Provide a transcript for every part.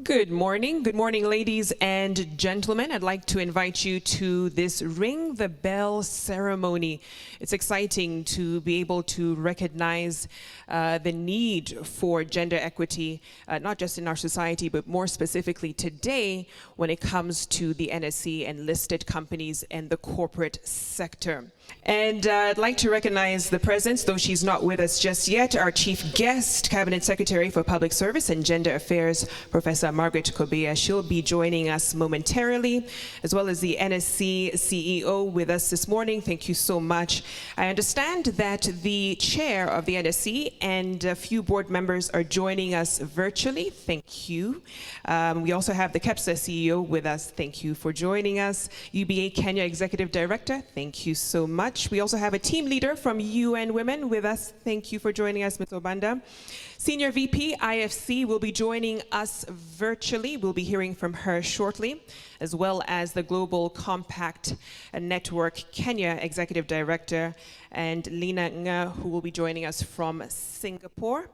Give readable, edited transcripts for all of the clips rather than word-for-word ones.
Good morning. Good morning, ladies and gentlemen. I'd like to invite you to this Ring the Bell ceremony. It's exciting to be able to recognize the need for gender equity, not just in our society, but more specifically today when it comes to the NSE and listed companies and the corporate sector. And I'd like to recognize the presence, though she's not with us just yet, our chief guest, Cabinet Secretary for Public Service and Gender Affairs, Professor Margaret Kobea. She'll be joining us momentarily, as well as the NSC CEO with us this morning. Thank you so much. I understand that the chair of the NSC and a few board members are joining us virtually. Thank you. We also have the KEPSA CEO with us. Thank you for joining us. UBA Kenya Executive Director, thank you so much. We also have a team leader from UN Women with us. Thank you for joining us, Ms. Obanda. Senior VP IFC will be joining us virtually. We'll be hearing from her shortly, as well as the Global Compact Network Kenya Executive Director, and Lina Nga, who will be joining us from Singapore.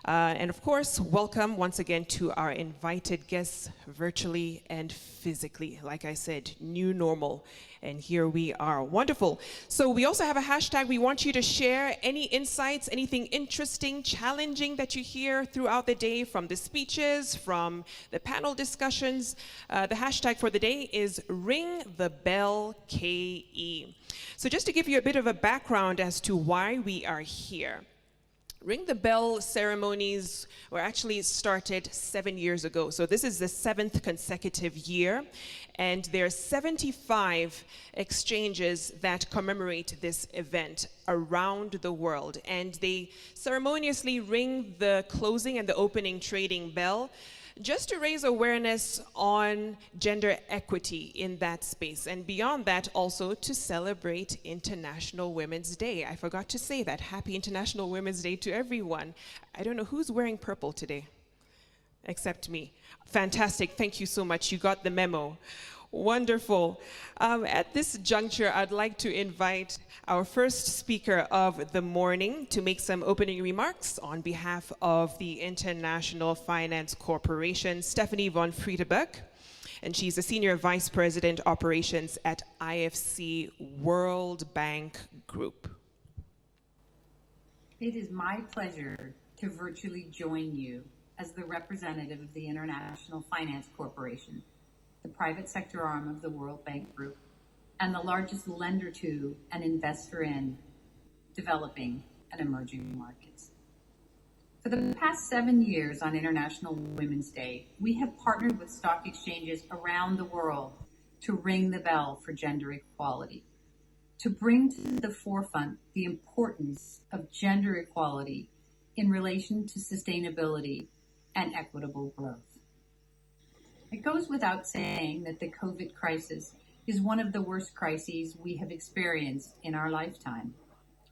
And of course, welcome once again to our invited guests virtually and physically. Like I said, new normal. And here we are. Wonderful. So we also have a hashtag. We want you to share any insights, anything interesting, challenging that you hear throughout the day from the speeches, from the panel discussions. The hashtag for the day is Ring the Bell KE. So just to give you a bit of a background as to why we are here. Ring the Bell ceremonies were actually started 7 years ago. So this is the 7th consecutive year. And there are 75 exchanges that commemorate this event around the world. And they ceremoniously ring the closing and the opening trading bell just to raise awareness on gender equity in that space. And beyond that, also to celebrate International Women's Day. I forgot to say that. Happy International Women's Day to everyone. I don't know who's wearing purple today, except me. Fantastic. Thank you so much. You got the memo. Wonderful. At this juncture, I'd like to invite our first speaker of the morning to make some opening remarks on behalf of the International Finance Corporation, Stephanie von Friedeberg. And she's the Senior Vice President Operations at IFC World Bank Group. It is my pleasure to virtually join you as the representative of the International Finance Corporation, the private sector arm of the World Bank Group, and the largest lender to and investor in developing and emerging markets. For the past 7 years on International Women's Day, we have partnered with stock exchanges around the world to ring the bell for gender equality, to bring to the forefront the importance of gender equality in relation to sustainability and equitable growth. It goes without saying that the COVID crisis is one of the worst crises we have experienced in our lifetime,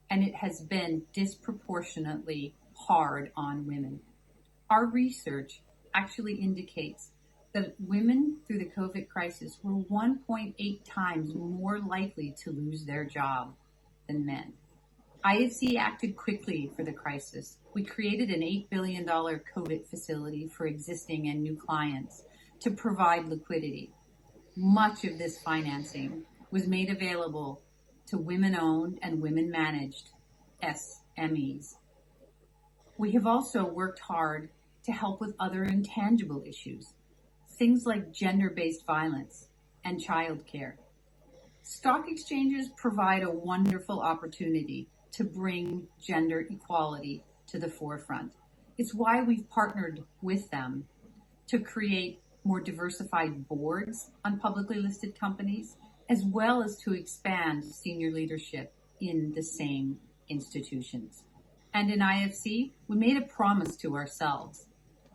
and it has been disproportionately hard on women. Our research actually indicates that women through the COVID crisis were 1.8 times more likely to lose their job than men. IFC acted quickly for the crisis. We created an $8 billion COVID facility for existing and new clients to provide liquidity. Much of this financing was made available to women-owned and women-managed SMEs. We have also worked hard to help with other intangible issues, things like gender-based violence and childcare. Stock exchanges provide a wonderful opportunity to bring gender equality to the forefront. It's why we've partnered with them to create more diversified boards on publicly listed companies, as well as to expand senior leadership in the same institutions. And in IFC, we made a promise to ourselves.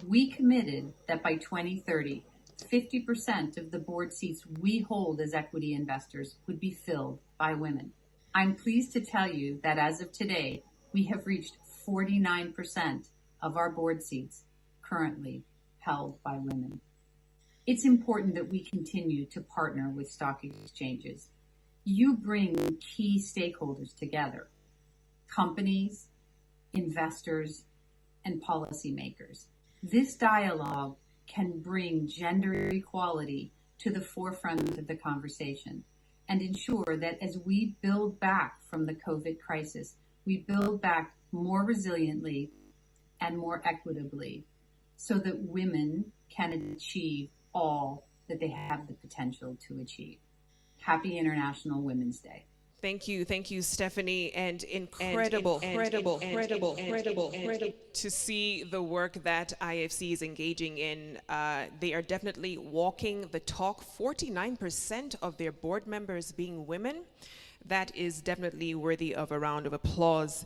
We committed that by 2030, 50% of the board seats we hold as equity investors would be filled by women. I'm pleased to tell you that as of today, we have reached 49% of our board seats currently held by women. It's important that we continue to partner with stock exchanges. You bring key stakeholders together, companies, investors, and policymakers. This dialogue can bring gender equality to the forefront of the conversation and ensure that as we build back from the COVID crisis, we build back more resiliently and more equitably so that women can achieve all that they have the potential to achieve. Happy International Women's Day. Thank you, Stephanie, and incredible to see the work that IFC is engaging in. They are definitely walking the talk. 49% of their board members being women. That is definitely worthy of a round of applause.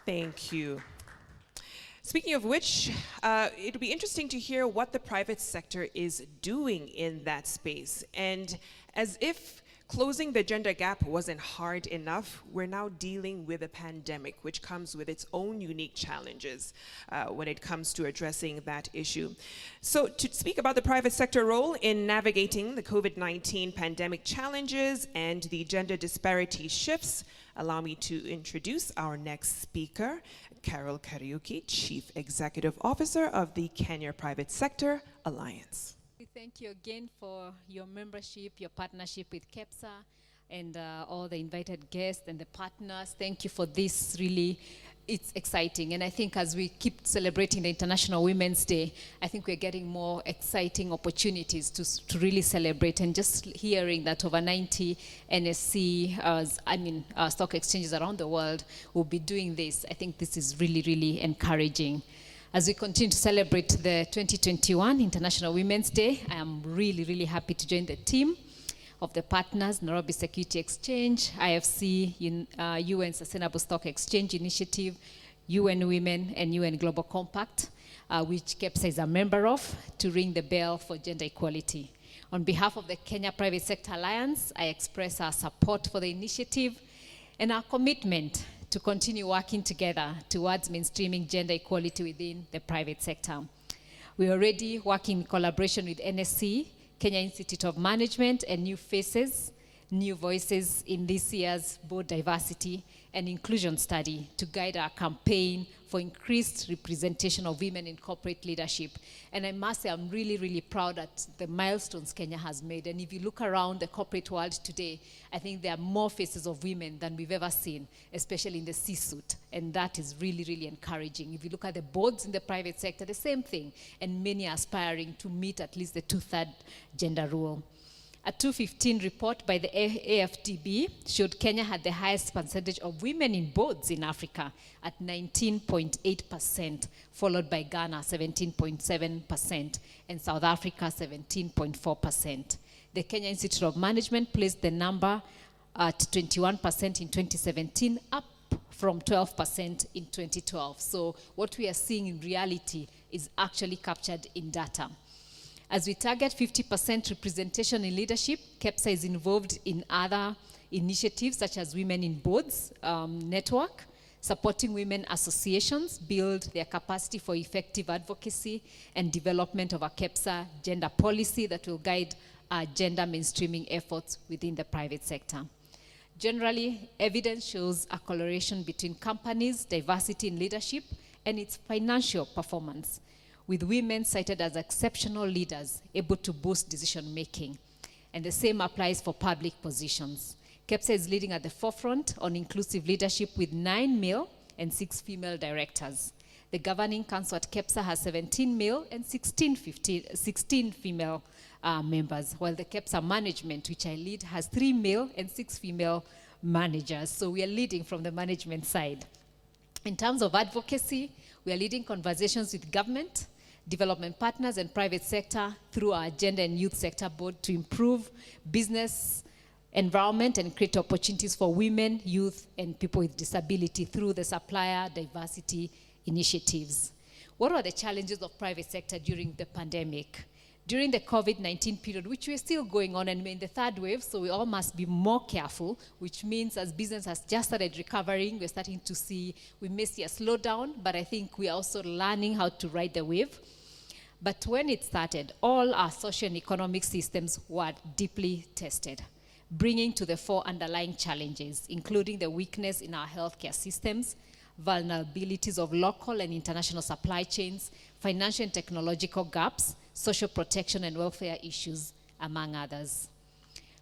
Thank you. Speaking of which, it'll be interesting to hear what the private sector is doing in that space. And as if closing the gender gap wasn't hard enough, we're now dealing with a pandemic, which comes with its own unique challenges when it comes to addressing that issue. So to speak about the private sector role in navigating the COVID-19 pandemic challenges and the gender disparity shifts, allow me to introduce our next speaker, Karaoke, Chief Executive Officer of the Kenya Private Sector Alliance. Thank you again for your membership, your partnership with KEPSA, and all the invited guests and the partners. Thank you for this. Really, it's exciting. And I think as we keep celebrating the International Women's Day, I think we're getting more exciting opportunities to really celebrate. And just hearing that over 90 NSC, stock exchanges around the world will be doing this, I think this is really, really encouraging. As we continue to celebrate the 2021 International Women's Day, I am really, really happy to join the team of the partners, Nairobi Security Exchange, IFC, UN Sustainable Stock Exchange Initiative, UN Women, and UN Global Compact, which KEPSA is a member of, to ring the bell for gender equality. On behalf of the Kenya Private Sector Alliance, I express our support for the initiative and our commitment to continue working together towards mainstreaming gender equality within the private sector. We're already working in collaboration with NSC, Kenya Institute of Management, and New Faces, New Voices in this year's board diversity and inclusion study to guide our campaign for increased representation of women in corporate leadership. And I must say, I'm really, really proud at the milestones Kenya has made. And if you look around the corporate world today, I think there are more faces of women than we've ever seen, especially in the C-suite. And that is really, really encouraging. If you look at the boards in the private sector, the same thing. And many are aspiring to meet at least the 2/3 gender rule. A 2015 report by the AFDB showed Kenya had the highest percentage of women in boards in Africa at 19.8%, followed by Ghana 17.7%, and South Africa 17.4%. The Kenya Institute of Management placed the number at 21% in 2017, up from 12% in 2012. So what we are seeing in reality is actually captured in data. As we target 50% representation in leadership, KEPSA is involved in other initiatives such as Women in Boards Network, supporting women associations build their capacity for effective advocacy and development of a KEPSA gender policy that will guide our gender mainstreaming efforts within the private sector. Generally, evidence shows a correlation between companies' diversity in leadership and its financial performance, with women cited as exceptional leaders able to boost decision-making. And the same applies for public positions. KEPSA is leading at the forefront on inclusive leadership with 9 male and 6 female directors. The governing council at KEPSA has 17 male and 16 female members, while the KEPSA management, which I lead, has 3 male and 6 female managers. So we are leading from the management side. In terms of advocacy, we are leading conversations with government, development partners, and private sector through our Gender and Youth Sector Board to improve business environment and create opportunities for women, youth, and people with disability through the supplier diversity initiatives. What are the challenges of private sector during the pandemic? During the COVID-19 period, which we're still going on, and we're in the third wave, so we all must be more careful, which means as business has just started recovering, we're starting to see, we may see a slowdown, but I think we're also learning how to ride the wave. But when it started, all our social and economic systems were deeply tested, bringing to the fore underlying challenges, including the weakness in our healthcare systems, vulnerabilities of local and international supply chains, financial and technological gaps, social protection and welfare issues, among others.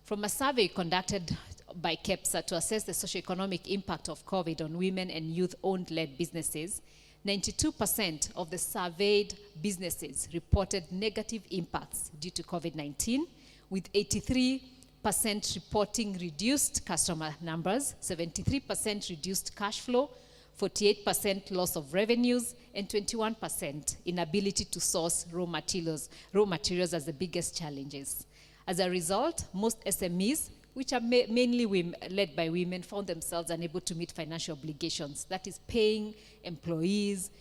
From a survey conducted by KEPSA to assess the socioeconomic impact of COVID on women and youth-owned led businesses, 92% of the surveyed businesses reported negative impacts due to COVID-19, with 83% reporting reduced customer numbers, 73% reduced cash flow, 48% loss of revenues, and 21% inability to source raw materials as the biggest challenges. As a result, most SMEs, which are mainly led by women, found themselves unable to meet financial obligations. That is paying employees,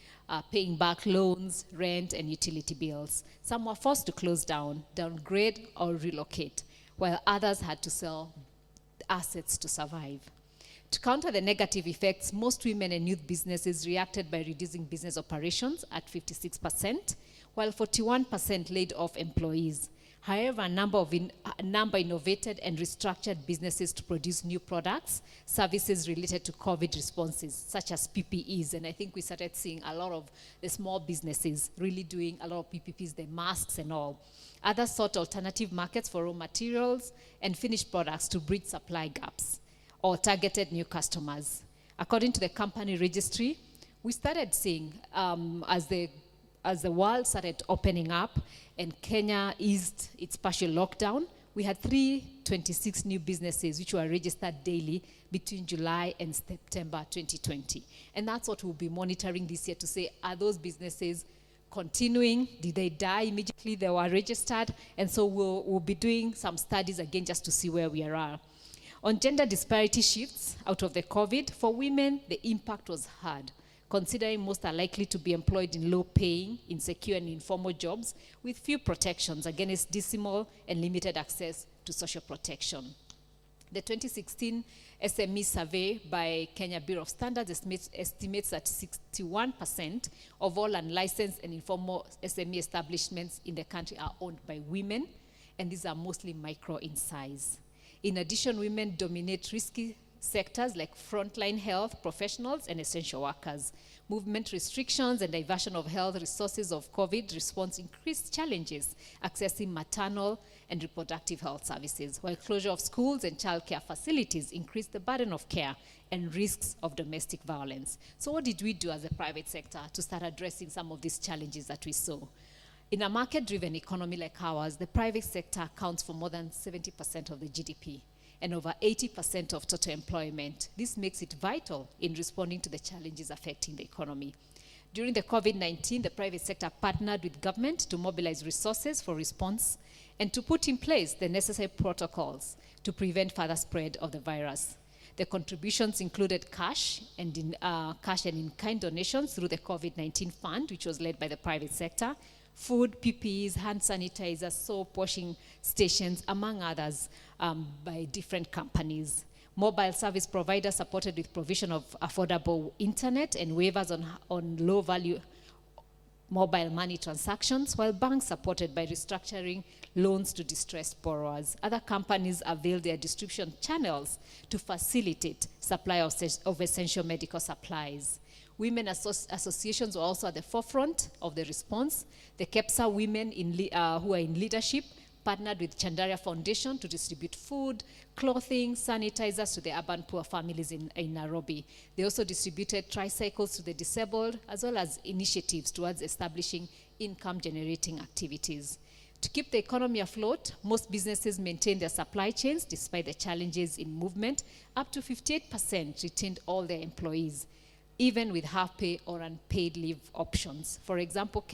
paying back loans, rent, and utility bills. Some were forced to close down, downgrade, or relocate, while others had to sell assets to survive. To counter the negative effects, most women and youth businesses reacted by reducing business operations at 56%, while 41% laid off employees. However, a number innovated and restructured businesses to produce new products, services related to COVID responses, such as PPEs. And I think we started seeing a lot of the small businesses really doing a lot of PPPs, the masks and all. Others sought alternative markets for raw materials and finished products to bridge supply gaps or targeted new customers. According to the company registry, we started seeing as the world started opening up and Kenya eased its partial lockdown, we had 326 new businesses which were registered daily between July and September 2020. And that's what we'll be monitoring this year to say, are those businesses continuing? Did they die immediately? They were registered. And so we'll be doing some studies again just to see where we are. On gender disparity shifts out of the COVID, for women, the impact was hard, considering most are likely to be employed in low-paying, insecure, and informal jobs with few protections against dismal and limited access to social protection. The 2016 SME survey by Kenya Bureau of Standards estimates that 61% of all unlicensed and informal SME establishments in the country are owned by women, and these are mostly micro in size. In addition, women dominate risky sectors like frontline health professionals and essential workers. Movement restrictions and diversion of health resources of COVID response increased challenges accessing maternal and reproductive health services, while closure of schools and childcare facilities increased the burden of care and risks of domestic violence. So what did we do as a private sector to start addressing some of these challenges that we saw? In a market-driven economy like ours, the private sector accounts for more than 70% of the GDP and over 80% of total employment. This makes it vital in responding to the challenges affecting the economy. During the COVID-19, the private sector partnered with government to mobilize resources for response and to put in place the necessary protocols to prevent further spread of the virus. The contributions included cash and in-kind donations through the COVID-19 fund, which was led by the private sector, food, PPEs, hand sanitizers, soap, washing stations, among others, by different companies. Mobile service providers supported with provision of affordable internet and waivers on low-value mobile money transactions, while banks supported by restructuring loans to distressed borrowers. Other companies availed their distribution channels to facilitate supply of essential medical supplies. Women associations were also at the forefront of the response. The KEPSA women who are in leadership partnered with Chandaria Foundation to distribute food, clothing, sanitizers to the urban poor families in Nairobi. They also distributed tricycles to the disabled, as well as initiatives towards establishing income-generating activities. To keep the economy afloat, most businesses maintained their supply chains despite the challenges in movement. Up to 58% retained all their employees, even with half-pay or unpaid leave options. For example,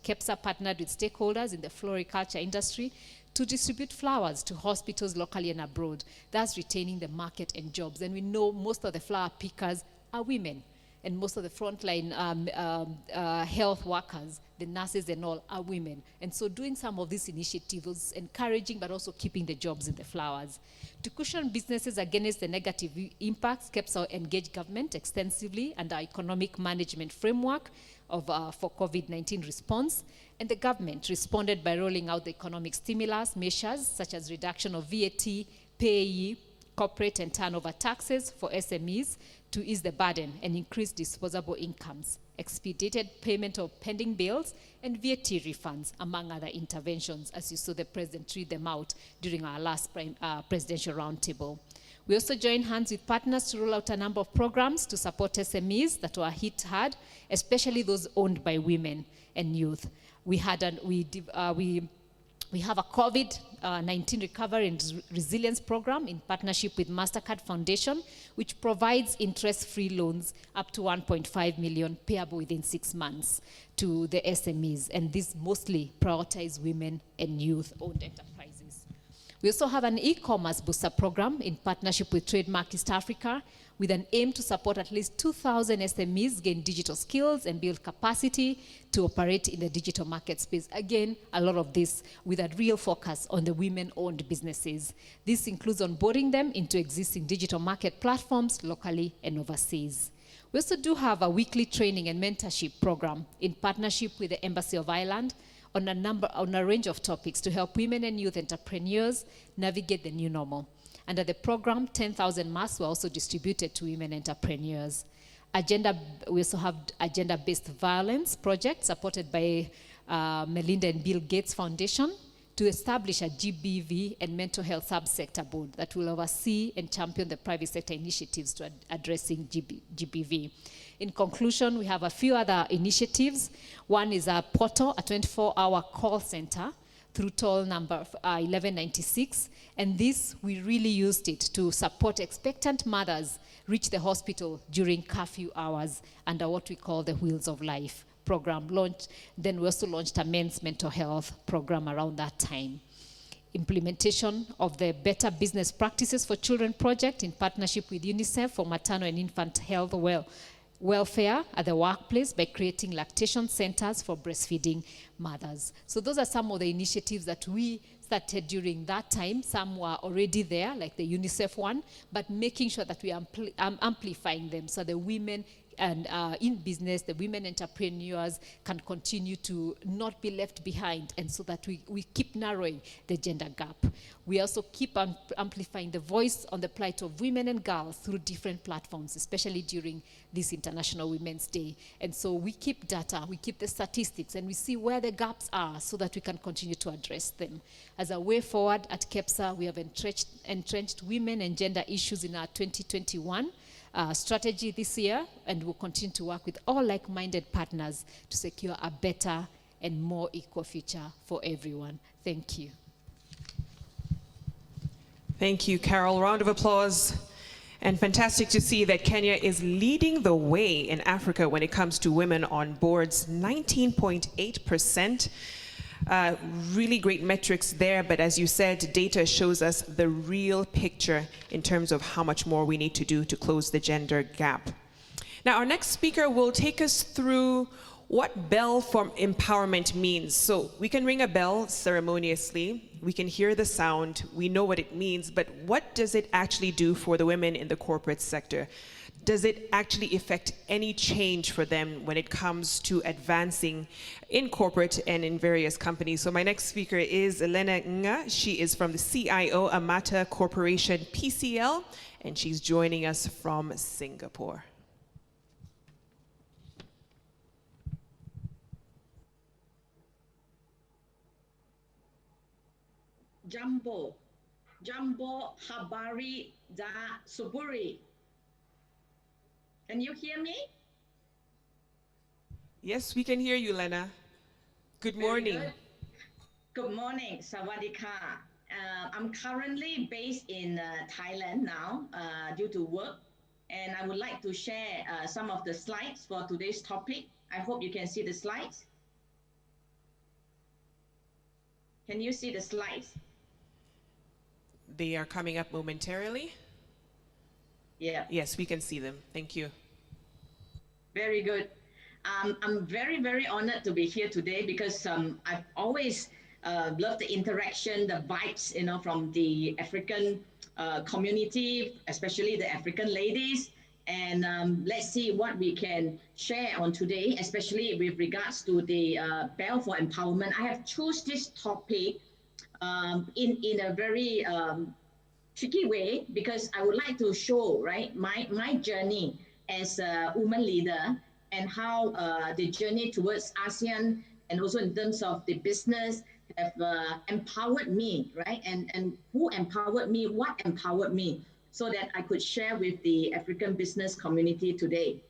KEPSA partnered with stakeholders in the floriculture industry to distribute flowers to hospitals locally and abroad, thus retaining the market and jobs. And we know most of the flower pickers are women, and most of the frontline health workers, the nurses and all, are women. And so doing some of these initiatives was encouraging, but also keeping the jobs in the flowers. To cushion businesses against the negative impacts, KEPSA engaged government extensively under our economic management framework for COVID-19 response. And the government responded by rolling out the economic stimulus measures, such as reduction of VAT, PAYE, corporate and turnover taxes for SMEs to ease the burden and increase disposable incomes, expedited payment of pending bills, and VAT refunds, among other interventions, as you saw the President read them out during our last presidential roundtable. We also joined hands with partners to roll out a number of programs to support SMEs that were hit hard, especially those owned by women and youth. We have a COVID-19 recovery and resilience program in partnership with MasterCard Foundation, which provides interest-free loans up to 1.5 million payable within 6 months to the SMEs, and these mostly prioritize women and youth-owned enterprises. We also have an e-commerce booster program in partnership with Trademark East Africa with an aim to support at least 2,000 SMEs gain digital skills and build capacity to operate in the digital market space. Again, a lot of this with a real focus on the women-owned businesses. This includes onboarding them into existing digital market platforms locally and overseas. We also do have a weekly training and mentorship program in partnership with the Embassy of Ireland on a range of topics to help women and youth entrepreneurs navigate the new normal. Under the program, 10,000 masks were also distributed to women entrepreneurs. We also have agenda-based violence project supported by Melinda and Bill Gates Foundation to establish a GBV and mental health subsector board that will oversee and champion the private sector initiatives to addressing GBV. In conclusion, we have a few other initiatives. One is a portal, a 24-hour call center through toll number 1196. And this, we really used it to support expectant mothers reach the hospital during curfew hours under what we call the Wheels of Life program launch. Then we also launched a men's mental health program around that time. Implementation of the Better Business Practices for Children project in partnership with UNICEF for maternal and infant health welfare at the workplace by creating lactation centers for breastfeeding mothers. So those are some of the initiatives that we started during that time. Some were already there, like the UNICEF one, but making sure that we are amplifying them so the women and in business, the women entrepreneurs can continue to not be left behind, and so that we keep narrowing the gender gap. We also keep amplifying the voice on the plight of women and girls through different platforms, especially during this International Women's Day. And so we keep data, we keep the statistics, and we see where the gaps are so that we can continue to address them. As a way forward at KEPSA, we have entrenched women and gender issues in our 2021 strategy this year, and we'll continue to work with all like-minded partners to secure a better and more equal future for everyone. Thank you. Thank you, Carol. Round of applause. And fantastic to see that Kenya is leading the way in Africa when it comes to women on boards, 19.8%. Really great metrics there, but as you said, data shows us the real picture in terms of how much more we need to do to close the gender gap. Now, our next speaker will take us through what bell for empowerment means. So we can ring a bell ceremoniously, we can hear the sound, we know what it means, but what does it actually do for the women in the corporate sector? Does it actually affect any change for them when it comes to advancing in corporate and in various companies? So my next speaker is Elena Nga. She is from the CIO Amata Corporation PCL, and she's joining us from Singapore. Jambo habari za suburi. Can you hear me? Yes, we can hear you, Lena. Good morning. Good morning, Sawadika. I'm currently based in Thailand now due to work, and I would like to share some of the slides for today's topic. I hope you can see the slides. Can you see the slides? They are coming up momentarily. Yeah. Yes, we can see them. Thank you. Very good. I'm very, very honored to be here today because I've always loved the interaction, the vibes, from the African community, especially the African ladies. And let's see what we can share on today, especially with regards to the Bell for Empowerment. I have chosen this topic in a very tricky way because I would like to show, right, my journey as a woman leader and how the journey towards ASEAN and also in terms of the business have empowered me, right? And who empowered me, what empowered me, so that I could share with the African business community today.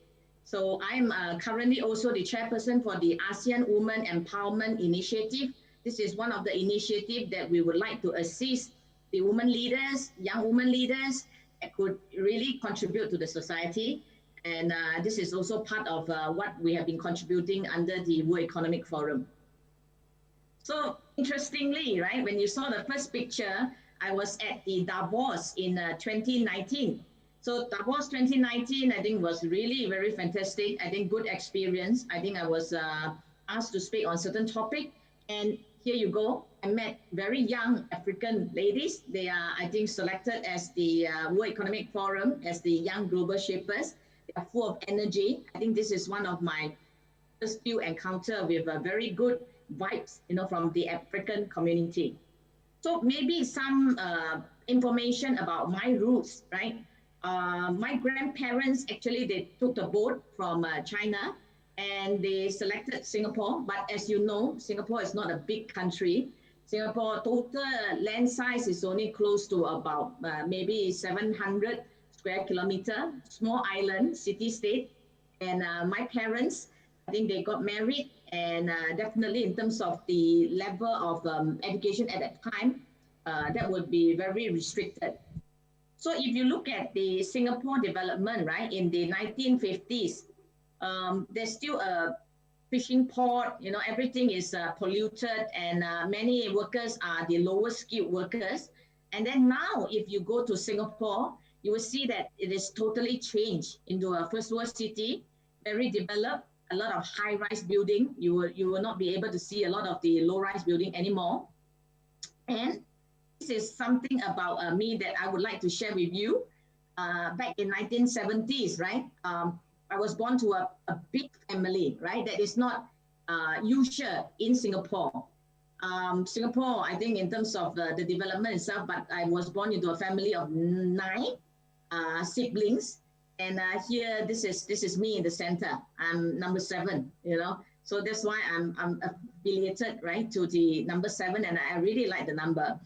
So I'm currently also the chairperson for the ASEAN Women Empowerment Initiative. This is one of the initiatives that we would like to assist the women leaders, young women leaders that could really contribute to the society. And this is also part of what we have been contributing under the World Economic Forum. So interestingly, right, when you saw the first picture, I was at the Davos in 2019. So Davos 2019, I think was really very fantastic. I think good experience. I think I was asked to speak on certain topic, and here you go. I met very young African ladies. They are, I think, selected as the World Economic Forum as the young global shapers. They are full of energy. I think this is one of my first few encounter with very good vibes, from the African community. So maybe some information about my roots, right? My grandparents, actually, they took the boat from China and they selected Singapore. But as you know, Singapore is not a big country. Singapore total land size is only close to about maybe 700 square kilometer, small island, city-state. And my parents, I think they got married, and definitely in terms of the level of education at that time, that would be very restricted. So if you look at the Singapore development, right, in the 1950s, there's still a fishing port, everything is polluted, and many workers are the lowest skilled workers. And then now, if you go to Singapore, you will see that it is totally changed into a first world city, very developed, a lot of high-rise building. You will not be able to see a lot of the low-rise building anymore. And this is something about me that I would like to share with you. Back in 1970s, right? I was born to a big family, right? That is not usual in Singapore. Singapore, I think in terms of the development itself, but I was born into a family of 9 siblings. And here, this is me in the center. I'm number 7, So that's why I'm affiliated, right, to the number 7, and I really like the number.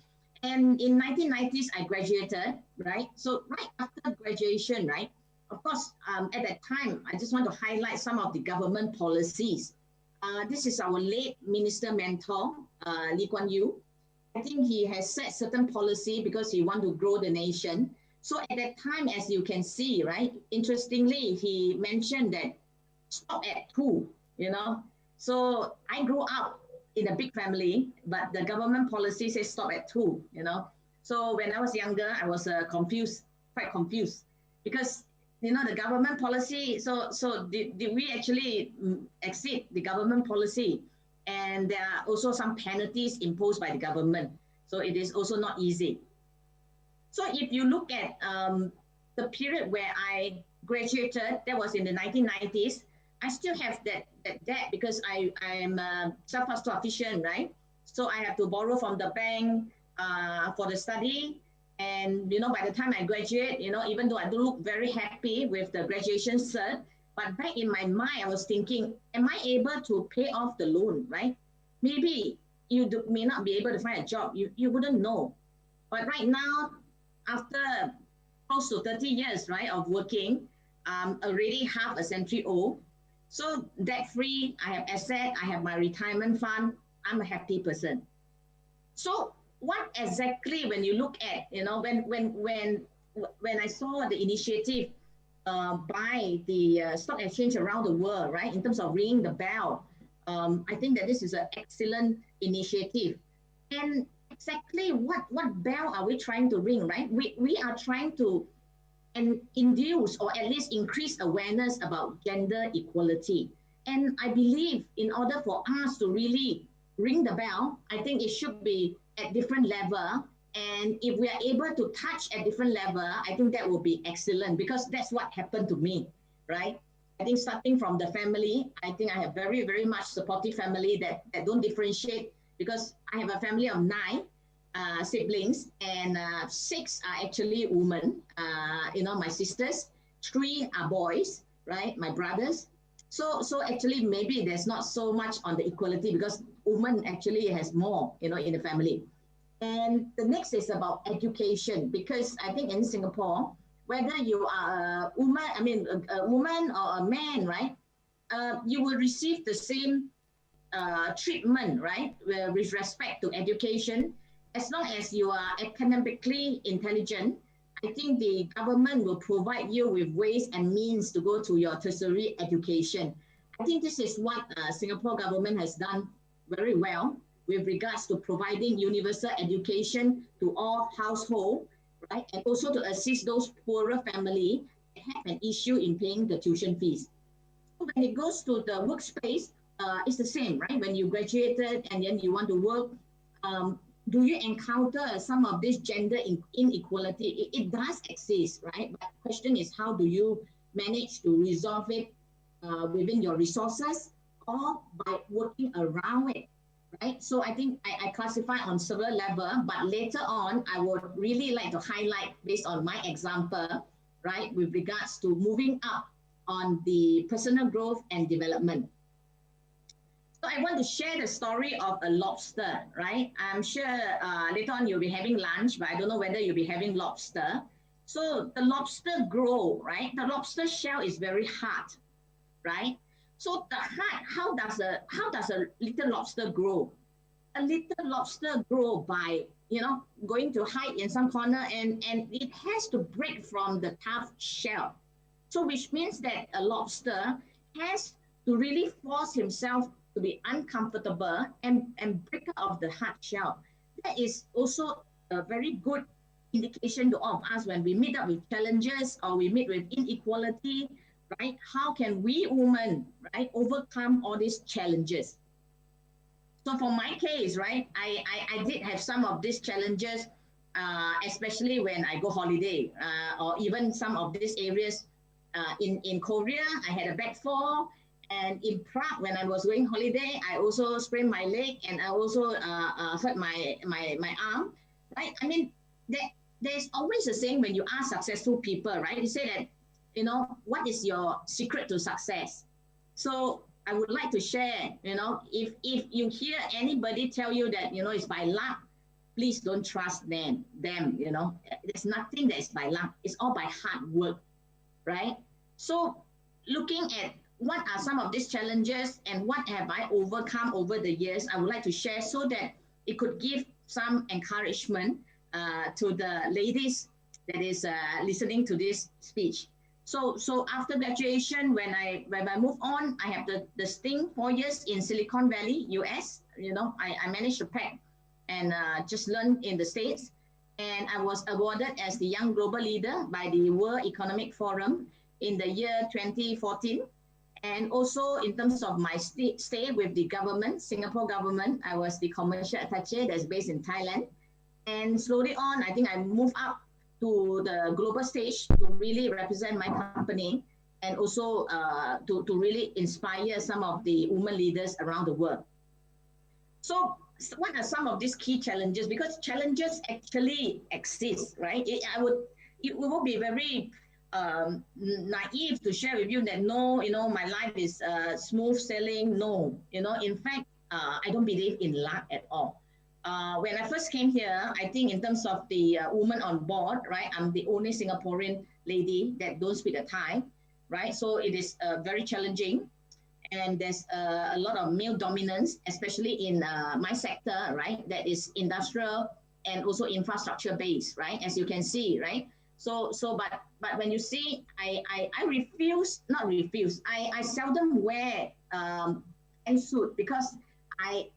And in 1990s, I graduated, right? So right after graduation, right, of course, at that time, I just want to highlight some of the government policies. This is our late minister mentor, Lee Kuan Yew. I think he has set certain policy because he want to grow the nation. So at that time, as you can see, right, interestingly, he mentioned that stop at 2, So I grew up in a big family, but the government policy says stop at 2, So when I was younger, I was quite confused, because, the government policy, so did we actually exceed the government policy? And there are also some penalties imposed by the government. So it is also not easy. So if you look at the period where I graduated, that was in the 1990s, I still have that debt because I'm self-sufficient, right? So I have to borrow from the bank for the study. And, by the time I graduate, even though I do look very happy with the graduation cert, but back in my mind, I was thinking, am I able to pay off the loan, right? Maybe you may not be able to find a job. You wouldn't know. But right now, after close to 30 years, right, of working, already half a century old. So debt-free, I have asset, I have my retirement fund, I'm a happy person. So what exactly, when you look at, when I saw the initiative by the stock exchange around the world, right, in terms of ringing the bell, I think that this is an excellent initiative. And exactly what bell are we trying to ring, right? We are trying to induce or at least increase awareness about gender equality. And I believe in order for us to really ring the bell, I think it should be at different level. And if we are able to touch at different level, I think that will be excellent, because that's what happened to me, right? I think starting from the family, I think I have very, very much supportive family that don't differentiate, because I have a family of 9. siblings, and 6 are actually women. My sisters, 3 are boys, right? My brothers. So actually maybe there's not so much on the equality because women actually has more, in the family. And the next is about education, because I think in Singapore, whether you are a woman or a man, right, you will receive the same treatment, right, with respect to education. As long as you are academically intelligent, I think the government will provide you with ways and means to go to your tertiary education. I think this is what Singapore government has done very well with regards to providing universal education to all households, right? And also to assist those poorer family that have an issue in paying the tuition fees. So when it goes to the workspace, it's the same, right? When you graduated and then you want to work, do you encounter some of this gender inequality? It does exist, right? But the question is, how do you manage to resolve it within your resources or by working around it, right? So I think I classify on several levels, but later on, I would really like to highlight based on my example, right, with regards to moving up on the personal growth and development. So I want to share the story of a lobster, right? I'm sure later on you'll be having lunch, but I don't know whether you'll be having lobster. So the lobster grow, right? The lobster shell is very hard, right? So the hard, how does a little lobster grow? A little lobster grow by, going to hide in some corner, and it has to break from the tough shell. So which means that a lobster has to really force himself to be uncomfortable and break out of the hard shell. That is also a very good indication to all of us when we meet up with challenges or we meet with inequality, right? How can we women, right, overcome all these challenges? So for my case, right, I did have some of these challenges, especially when I go holiday, or even some of these areas in Korea, I had a back fall. And in Prague, when I was going holiday, I also sprained my leg and I also hurt my arm, right? I mean, there's always a saying when you ask successful people, right? They say that, what is your secret to success? So I would like to share, if you hear anybody tell you that, it's by luck, please don't trust them, there's nothing that is by luck. It's all by hard work, right? So looking at what are some of these challenges and what have I overcome over the years, I would like to share so that it could give some encouragement to the ladies that is listening to this speech. So after graduation, when I move on, I have the stint 4 years in Silicon Valley, US. I managed to pack and just learn in the States. And I was awarded as the Young Global Leader by the World Economic Forum in the year 2014. And also in terms of my stay with the government, Singapore government, I was the commercial attaché that's based in Thailand. And slowly on, I think I moved up to the global stage to really represent my company and also to really inspire some of the women leaders around the world. So what are some of these key challenges? Because challenges actually exist, right? It will be very naive to share with you that no, my life is smooth sailing. No, in fact, I don't believe in luck at all. When I first came here, I think in terms of the woman on board, right, I'm the only Singaporean lady that don't speak the Thai, right? So it is very challenging. And there's a lot of male dominance, especially in my sector, right? That is industrial and also infrastructure based, right? As you can see, right? But when you see, I seldom wear a suit because I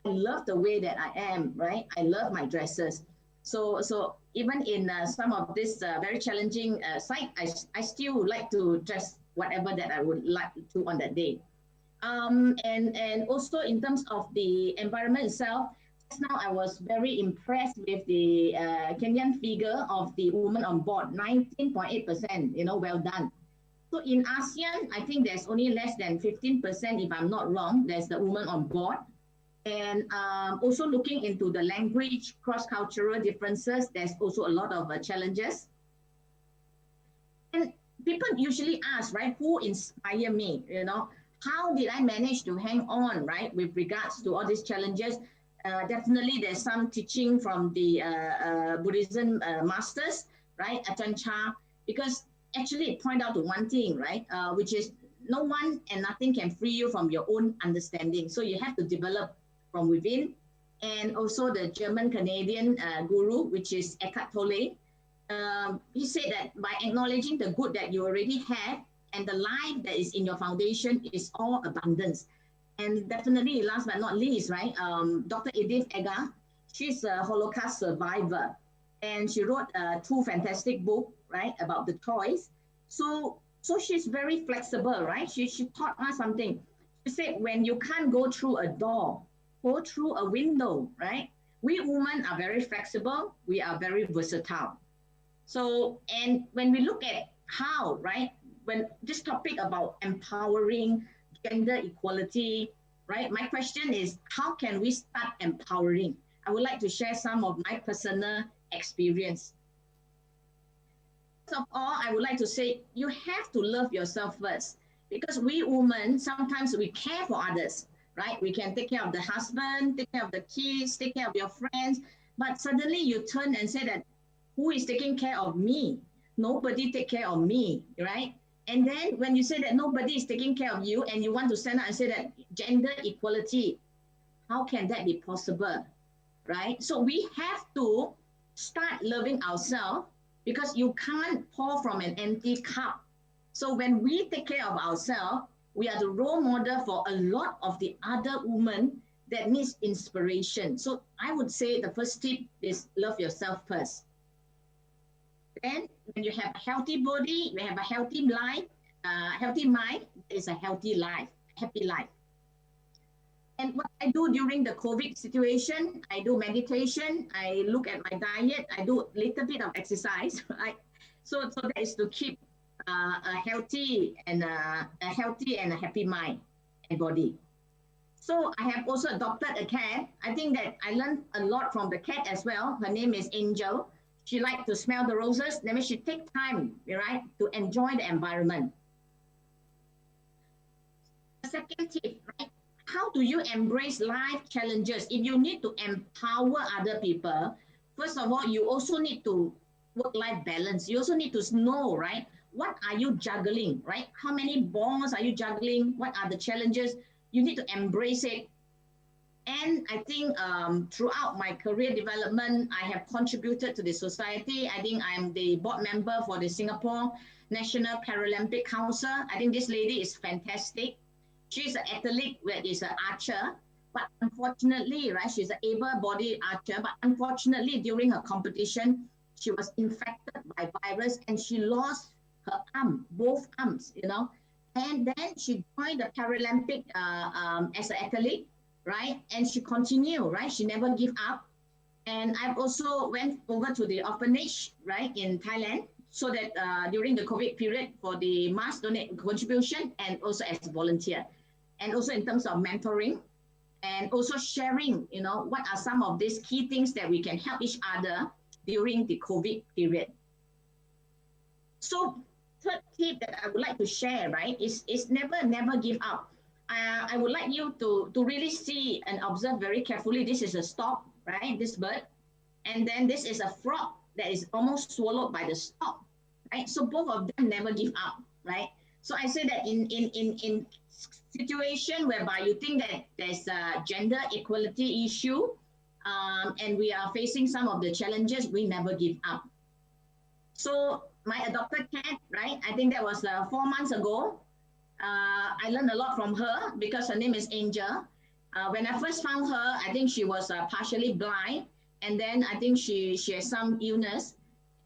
love the way that I am, right? I love my dresses. So even in some of this very challenging site, I still like to dress whatever that I would like to on that day. And also in terms of the environment itself, just now I was very impressed with the Kenyan figure of the women on board, 19.8%, well done. So in ASEAN, I think there's only less than 15%, if I'm not wrong, there's the woman on board. And also looking into the language, cross-cultural differences, there's also a lot of challenges. And people usually ask, right, who inspired me? You know, how did I manage to hang on, right, with regards to all these challenges? Definitely, there's some teaching from the Buddhism masters, right, Ajahn Chah, because actually it point out to one thing, right, which is no one and nothing can free you from your own understanding. So you have to develop from within. And also the German-Canadian guru, which is Eckhart Tolle, he said that by acknowledging the good that you already have and the life that is in your foundation is all abundance. And definitely, last but not least, right, Dr. Edith Eger, she's a Holocaust survivor, and she wrote two fantastic books, right, about the toys. So she's very flexible, right? She taught us something. She said, when you can't go through a door, go through a window, right? We women are very flexible. We are very versatile. So, and when we look at how, right, when this topic about empowering gender equality, right, my question is, how can we start empowering? I would like to share some of my personal experience. First of all, I would like to say, you have to love yourself first, because we women, sometimes we care for others, right? We can take care of the husband, take care of the kids, take care of your friends, but suddenly you turn and say that, who is taking care of me? Nobody take care of me, right? And then when you say that nobody is taking care of you and you want to stand up and say that gender equality, how can that be possible, right? So we have to start loving ourselves, because you can't pour from an empty cup. So when we take care of ourselves, we are the role model for a lot of the other women that needs inspiration. So I would say the first tip is love yourself first. Then when you have a healthy body, you have a healthy life, healthy mind, is a healthy life, happy life. And what I do during the COVID situation, I do meditation, I look at my diet, I do a little bit of exercise, right? So that is to keep a healthy and a happy mind and body. So I have also adopted a cat. I think that I learned a lot from the cat as well. Her name is Angel. She likes to smell the roses. That means she takes time, right, to enjoy the environment. The second tip, right? How do you embrace life challenges? If you need to empower other people, first of all, you also need to work-life balance. You also need to know, right, what are you juggling, right? How many balls are you juggling? What are the challenges? You need to embrace it. And I think throughout my career development, I have contributed to the society. I think I'm the board member for the Singapore National Paralympic Council. I think this lady is fantastic. She's an athlete, that is an archer, but unfortunately, right, she's an able-bodied archer, but unfortunately, during her competition, she was infected by virus and she lost her arm, both arms, you know. And then she joined the Paralympic as an athlete, right? And she continued, right? She never give up. And I've also went over to the orphanage, right, in Thailand, so that during the COVID period for the mass donate contribution and also as a volunteer. And also in terms of mentoring and also sharing, you know, what are some of these key things that we can help each other during the COVID period. So third tip that I would like to share, right, is never give up. I would like you to really see and observe very carefully. This is a stork, right, this bird. And then this is a frog that is almost swallowed by the stork, right? So both of them never give up, right? So I say that in situation whereby you think that there's a gender equality issue and we are facing some of the challenges, we never give up. So my adopted cat, right, I think that was 4 months ago. I learned a lot from her because her name is Angel. When I first found her, I think she was partially blind. And then I think she has some illness.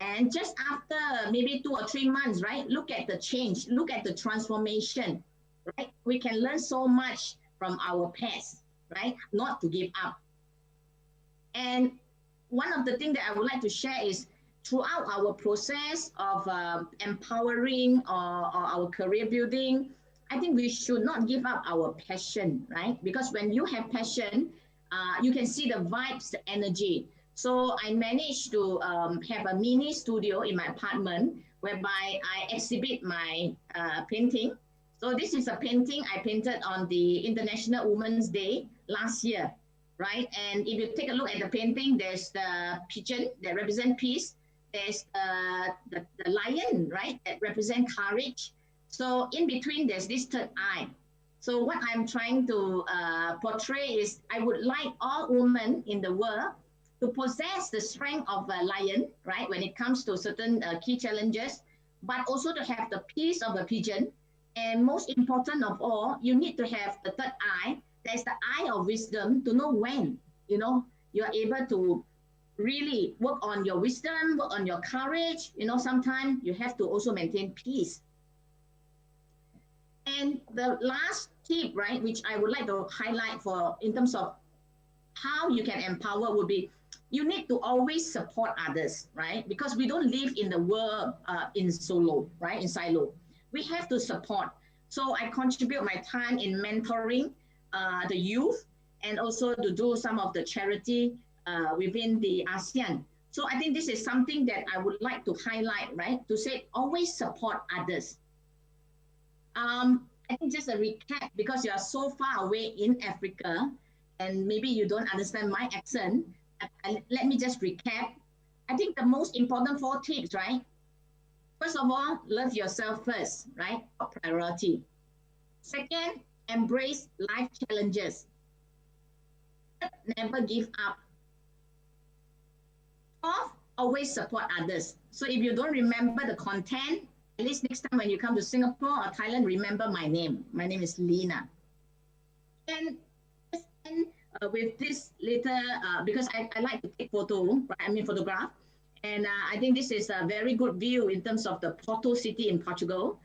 And just after maybe 2 or 3 months, right, look at the change, look at the transformation, right? We can learn so much from our pets, right? Not to give up. And one of the things that I would like to share is throughout our process of empowering or our career building, I think we should not give up our passion, right? Because when you have passion, you can see the vibes, the energy. So I managed to have a mini studio in my apartment whereby I exhibit my painting. So this is a painting I painted on the International Women's Day last year, right? And if you take a look at the painting, there's the pigeon that represents peace. There's the lion, right, that represents courage. So in between, there's this third eye. So what I'm trying to portray is I would like all women in the world to possess the strength of a lion, right, when it comes to certain key challenges, but also to have the peace of a pigeon. And most important of all, you need to have the third eye. There's the eye of wisdom to know when, you're able to really work on your wisdom, work on your courage. Sometimes you have to also maintain peace. And the last tip, right, which I would like to highlight for in terms of how you can empower would be you need to always support others, right? Because we don't live in the world in solo, right, in silo. We have to support. So I contribute my time in mentoring the youth and also to do some of the charity within the ASEAN. So I think this is something that I would like to highlight, right? To say always support others. I think just a recap, because you are so far away in Africa and maybe you don't understand my accent, let me just recap. I think the most important 4 tips, right? First of all, love yourself first, right? Priority. Second, embrace life challenges. Third, never give up. Fourth, always support others. So if you don't remember the content, at least next time when you come to Singapore or Thailand, remember my name. My name is Lina. And with this little, because I like to take photograph. And I think this is a very good view in terms of the Porto city in Portugal.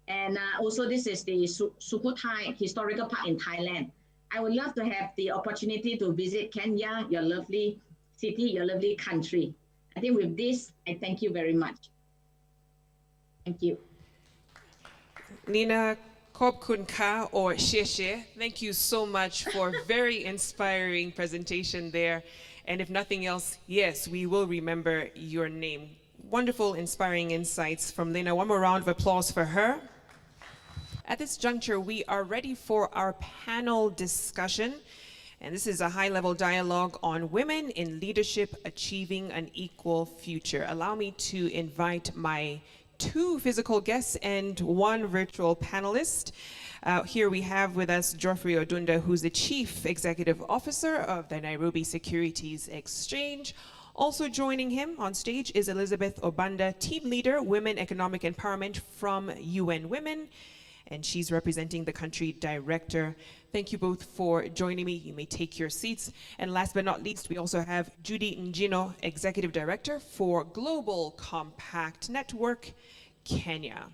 And also this is the Sukhothai Historical Park in Thailand. I would love to have the opportunity to visit Kenya, your lovely city, your lovely country. I think with this, I thank you very much. Thank you. Nina Khop Kun Ka or Sheshe, thank you so much for very inspiring presentation there. And if nothing else, yes, we will remember your name. Wonderful, inspiring insights from Lena. One more round of applause for her. At this juncture, we are ready for our panel discussion. And this is a high-level dialogue on women in leadership achieving an equal future. Allow me to invite my 2 physical guests and 1 virtual panelist. Here we have with us Geoffrey Odunda, who's the Chief Executive Officer of the Nairobi Securities Exchange. Also joining him on stage is Elizabeth Obanda, Team Leader, Women Economic Empowerment from UN Women, and she's representing the country director. Thank you both for joining me. You may take your seats. And last but not least, we also have Judy Njino, Executive Director for Global Compact Network, Kenya.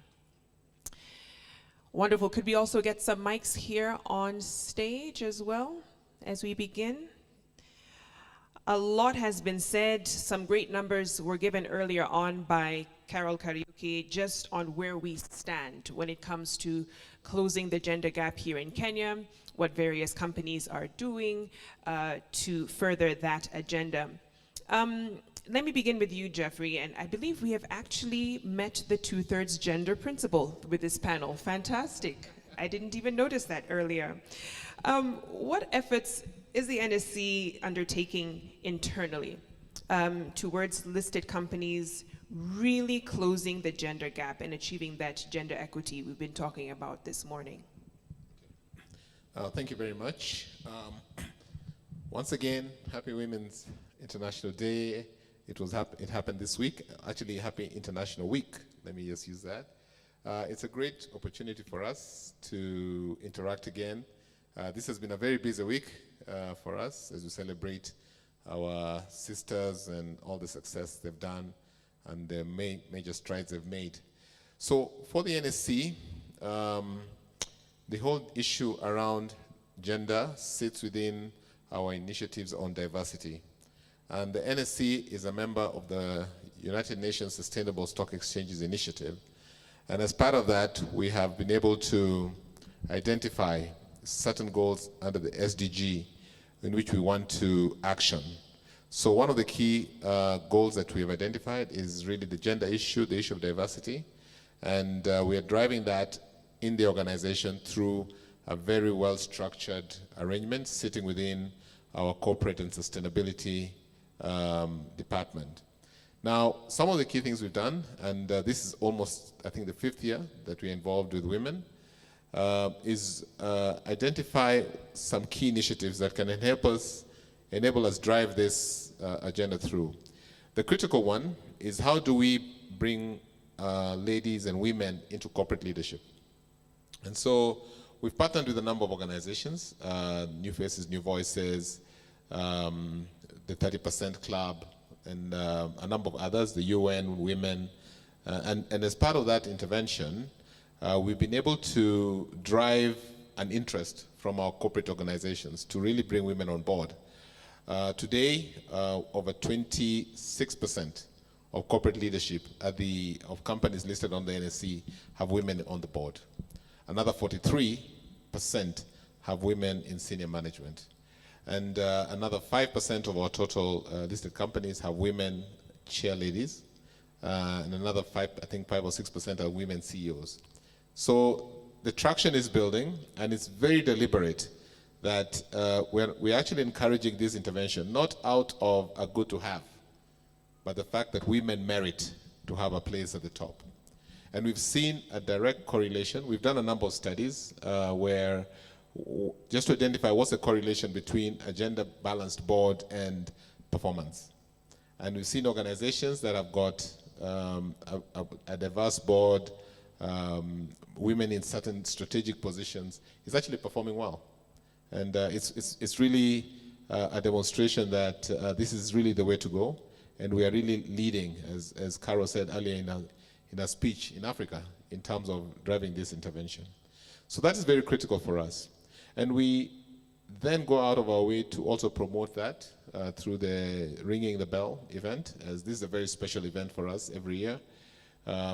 Wonderful. Could we also get some mics here on stage as well as we begin? A lot has been said. Some great numbers were given earlier on by Carol Karaoke just on where we stand when it comes to closing the gender gap here in Kenya, what various companies are doing to further that agenda. Let me begin with you, Geoffrey, and I believe we have actually met the 2/3 gender principle with this panel. Fantastic. I didn't even notice that earlier. What efforts is the NSC undertaking internally towards listed companies really closing the gender gap and achieving that gender equity we've been talking about this morning? Thank you very much. Once again, Happy Women's International Day. It happened this week. Actually, Happy International Week. Let me just use that. It's a great opportunity for us to interact again. This has been a very busy week for us as we celebrate our sisters and all the success they've done and the major strides they've made. So for the NSC, the whole issue around gender sits within our initiatives on diversity. And the NSC is a member of the United Nations Sustainable Stock Exchanges Initiative. And as part of that, we have been able to identify certain goals under the SDG in which we want to action. So one of the key goals that we have identified is really the gender issue, the issue of diversity, and we are driving that in the organization through a very well-structured arrangement sitting within our corporate and sustainability department. Now, some of the key things we've done, and this is almost, I think, the 5th year that we're involved with women, is identify some key initiatives that can enable us drive this agenda through. The critical one is how do we bring ladies and women into corporate leadership? And so we've partnered with a number of organizations, New Faces, New Voices, the 30% Club, and a number of others, the UN, Women. And as part of that intervention, we've been able to drive an interest from our corporate organizations to really bring women on board. Today, over 26% of corporate leadership of companies listed on the NSE have women on the board. Another 43% have women in senior management. And another 5% of our total listed companies have women chairladies. And another 5 or 6% are women CEOs. So the traction is building, and it's very deliberate that we're actually encouraging this intervention, not out of a good to have, but the fact that women merit to have a place at the top. And we've seen a direct correlation. We've done a number of studies where just to identify what's the correlation between a gender-balanced board and performance. And we've seen organizations that have got a diverse board, women in certain strategic positions, is actually performing well. And it's really a demonstration that this is really the way to go. And we are really leading, as Carol said earlier in her speech, in Africa, in terms of driving this intervention. So that is very critical for us. And we then go out of our way to also promote that through the Ringing the Bell event, as this is a very special event for us every year.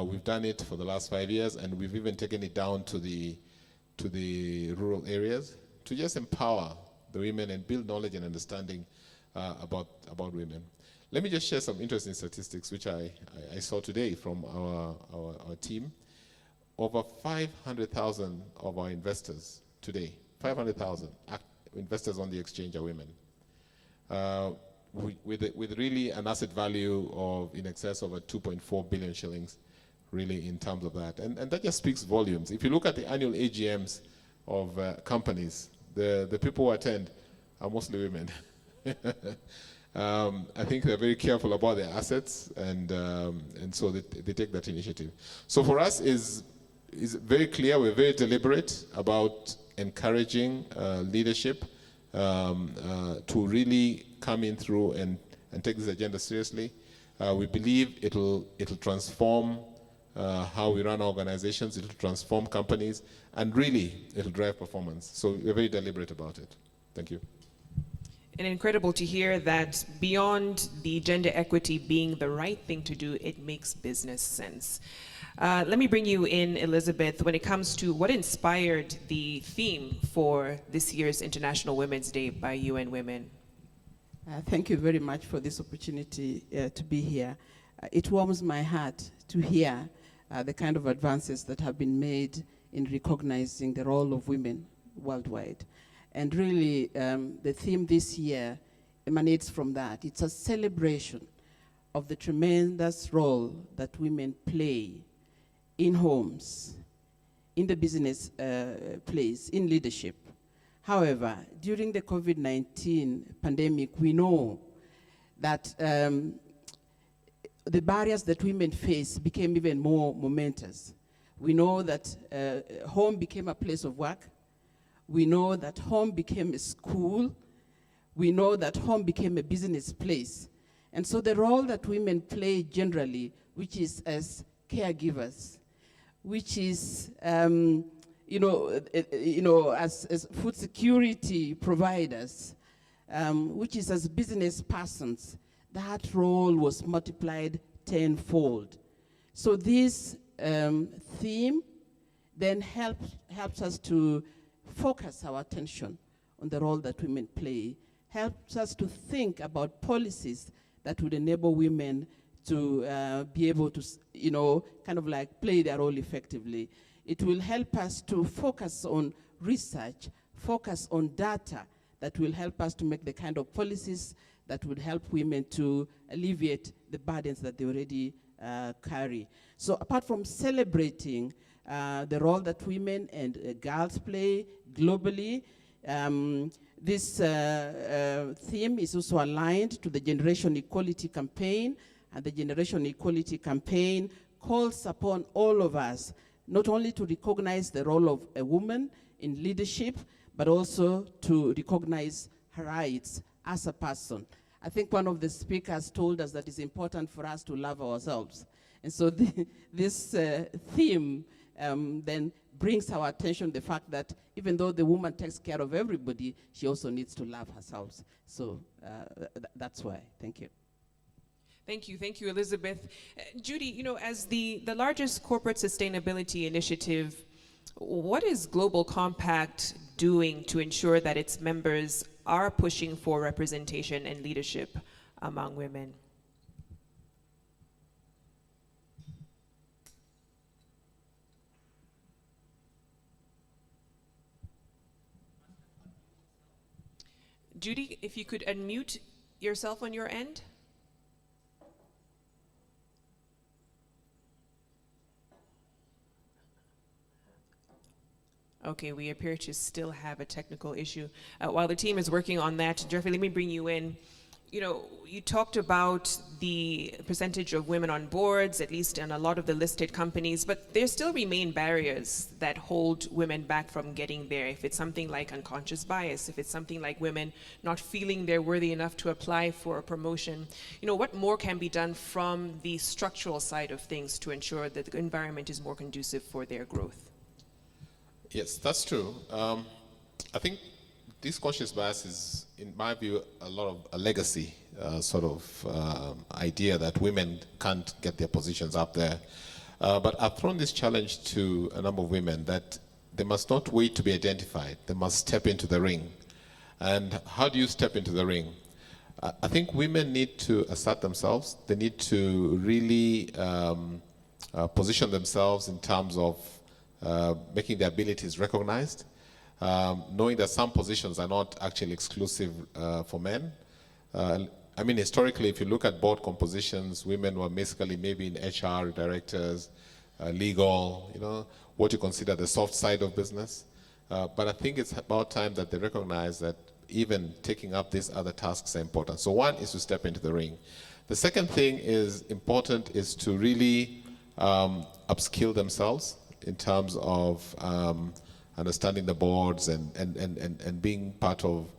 We've done it for the last 5 years, and we've even taken it down to the rural areas to just empower the women and build knowledge and understanding about women. Let me just share some interesting statistics which I saw today from our team. Over 500,000 of our investors today, 500,000 investors on the exchange are women, with really an asset value of in excess of 2.4 billion shillings, really in terms of that. And that just speaks volumes. If you look at the annual AGMs of companies, the people who attend are mostly women. I think they're very careful about their assets, and so they take that initiative. So for us is very clear. We're very deliberate about encouraging leadership to really come in through and take this agenda seriously. We believe it'll transform how we run organizations. It'll transform companies, and really it'll drive performance. So we're very deliberate about it. Thank you. And incredible to hear that beyond the gender equity being the right thing to do, it makes business sense. Let me bring you in, Elizabeth, when it comes to what inspired the theme for this year's International Women's Day by UN Women. Thank you very much for this opportunity to be here. It warms my heart to hear the kind of advances that have been made in recognizing the role of women worldwide. And really, the theme this year emanates from that. It's a celebration of the tremendous role that women play in homes, in the business place, in leadership. However, during the COVID-19 pandemic, we know that the barriers that women face became even more momentous. We know that home became a place of work. We know that home became a school. We know that home became a business place. And so the role that women play generally, which is as caregivers, which is, as food security providers, which is as business persons, that role was multiplied tenfold. So this theme then helps us to focus our attention on the role that women play helps us to think about policies that would enable women to be able to, kind of like play their role effectively. It will help us to focus on research, focus on data that will help us to make the kind of policies that would help women to alleviate the burdens that they already carry. So apart from celebrating the role that women and girls play globally, this theme is also aligned to the Generation Equality Campaign, and the Generation Equality Campaign calls upon all of us not only to recognize the role of a woman in leadership, but also to recognize her rights as a person. I think one of the speakers told us that it's important for us to love ourselves. And so this theme then brings our attention the fact that even though the woman takes care of everybody, she also needs to love herself. So that's why. Thank you. Thank you, Elizabeth. Judy, as the largest corporate sustainability initiative, what is Global Compact doing to ensure that its members are pushing for representation and leadership among women? Judy, if you could unmute yourself on your end. Okay, we appear to still have a technical issue. While the team is working on that, Jeffrey, let me bring you in. You talked about the percentage of women on boards, at least in a lot of the listed companies, but there still remain barriers that hold women back from getting there. If it's something like unconscious bias, if it's something like women not feeling they're worthy enough to apply for a promotion, what more can be done from the structural side of things to ensure that the environment is more conducive for their growth? Yes, that's true. I think this conscious bias is, in my view, a lot of a legacy idea that women can't get their positions up there. But I've thrown this challenge to a number of women that they must not wait to be identified. They must step into the ring. And how do you step into the ring? I think women need to assert themselves. They need to really position themselves in terms of making their abilities recognized, knowing that some positions are not actually exclusive for men. Historically, if you look at board compositions, women were basically maybe in HR, directors, legal, what you consider the soft side of business. But I think it's about time that they recognize that even taking up these other tasks are important. So one is to step into the ring. The second thing is important is to really upskill themselves in terms of understanding the boards and being part of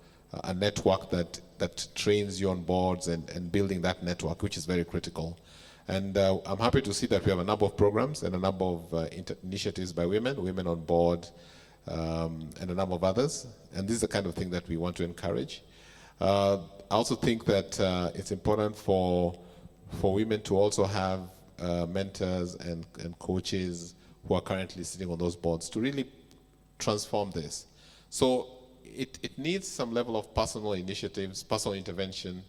a network that trains you on boards and building that network, which is very critical. And I'm happy to see that we have a number of programs and a number of initiatives by women on board, and a number of others. And this is the kind of thing that we want to encourage. I also think that it's important for women to also have mentors and coaches who are currently sitting on those boards to really transform this. So it needs some level of personal initiatives, personal intervention,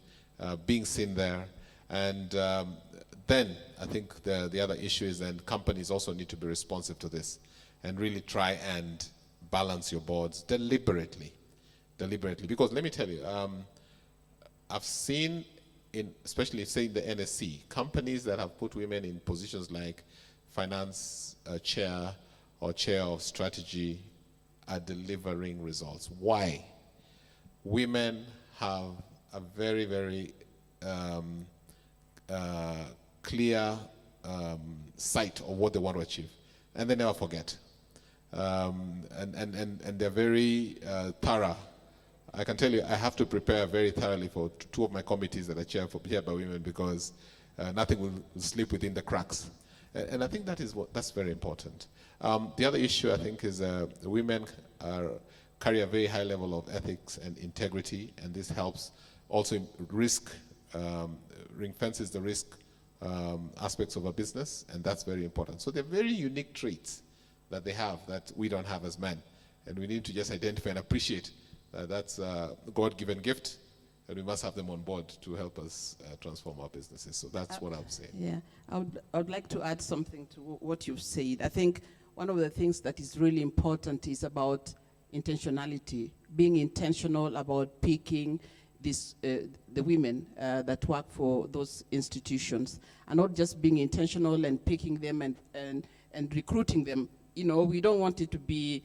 being seen there. And then I think the other issue is then companies also need to be responsive to this and really try and balance your boards deliberately. Because let me tell you, I've seen, especially say the NSC, companies that have put women in positions like finance chair or chair of strategy are delivering results. Why? Women have a very, very clear sight of what they want to achieve, and they never forget. And they're very thorough. I can tell you, I have to prepare very thoroughly for two of my committees that are chaired by women because nothing will slip within the cracks. And I think that's very important. The other issue I think is women carry a very high level of ethics and integrity, and this helps also ring fences the risk aspects of a business, and that's very important. So they're very unique traits that they have that we don't have as men, and we need to just identify and appreciate that's a God-given gift and we must have them on board to help us transform our businesses. So that's what I would say. Yeah, I would like to add something to what you've said. I think one of the things that is really important is about intentionality, being intentional about picking the women that work for those institutions, and not just being intentional and picking them and recruiting them. You know, we don't want it to be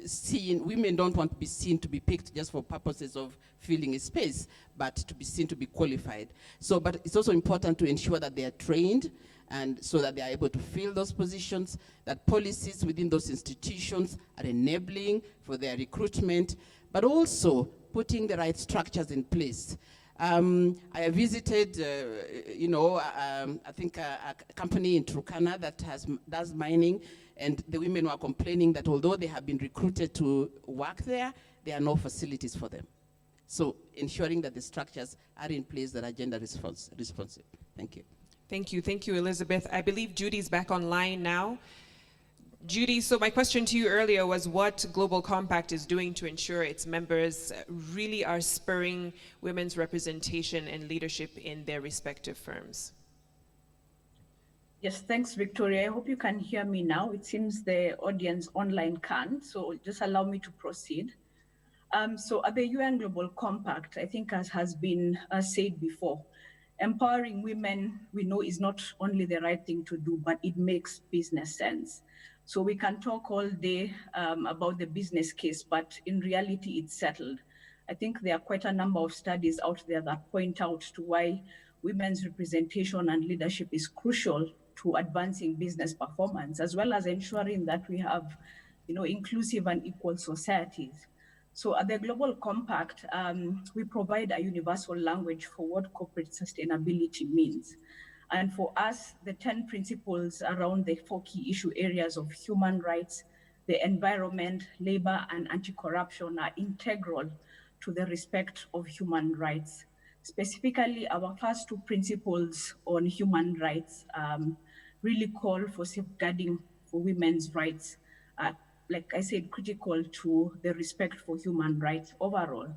seen, women don't want to be seen to be picked just for purposes of filling a space, but to be seen to be qualified. So, but it's also important to ensure that they are trained, and so that they are able to fill those positions, that policies within those institutions are enabling for their recruitment, but also putting the right structures in place. I have visited, I think a company in Turkana that does mining, and the women were complaining that although they have been recruited to work there are no facilities for them. So ensuring that the structures are in place that are gender responsive. Thank you. Thank you, Elizabeth. I believe Judy's back online now. Judy, so my question to you earlier was what Global Compact is doing to ensure its members really are spurring women's representation and leadership in their respective firms. Yes, thanks, Victoria. I hope you can hear me now. It seems the audience online can't, so just allow me to proceed. So at the UN Global Compact, I think as has been said before, empowering women, we know, is not only the right thing to do, but it makes business sense. So we can talk all day about the business case, but in reality, it's settled. I think there are quite a number of studies out there that point out to why women's representation and leadership is crucial to advancing business performance, as well as ensuring that we have, inclusive and equal societies. So at the Global Compact, we provide a universal language for what corporate sustainability means. And for us, the 10 principles around the 4 key issue areas of human rights, the environment, labor, and anti-corruption are integral to the respect of human rights. Specifically, our first 2 principles on human rights really call for safeguarding for women's rights, like I said, critical to the respect for human rights overall.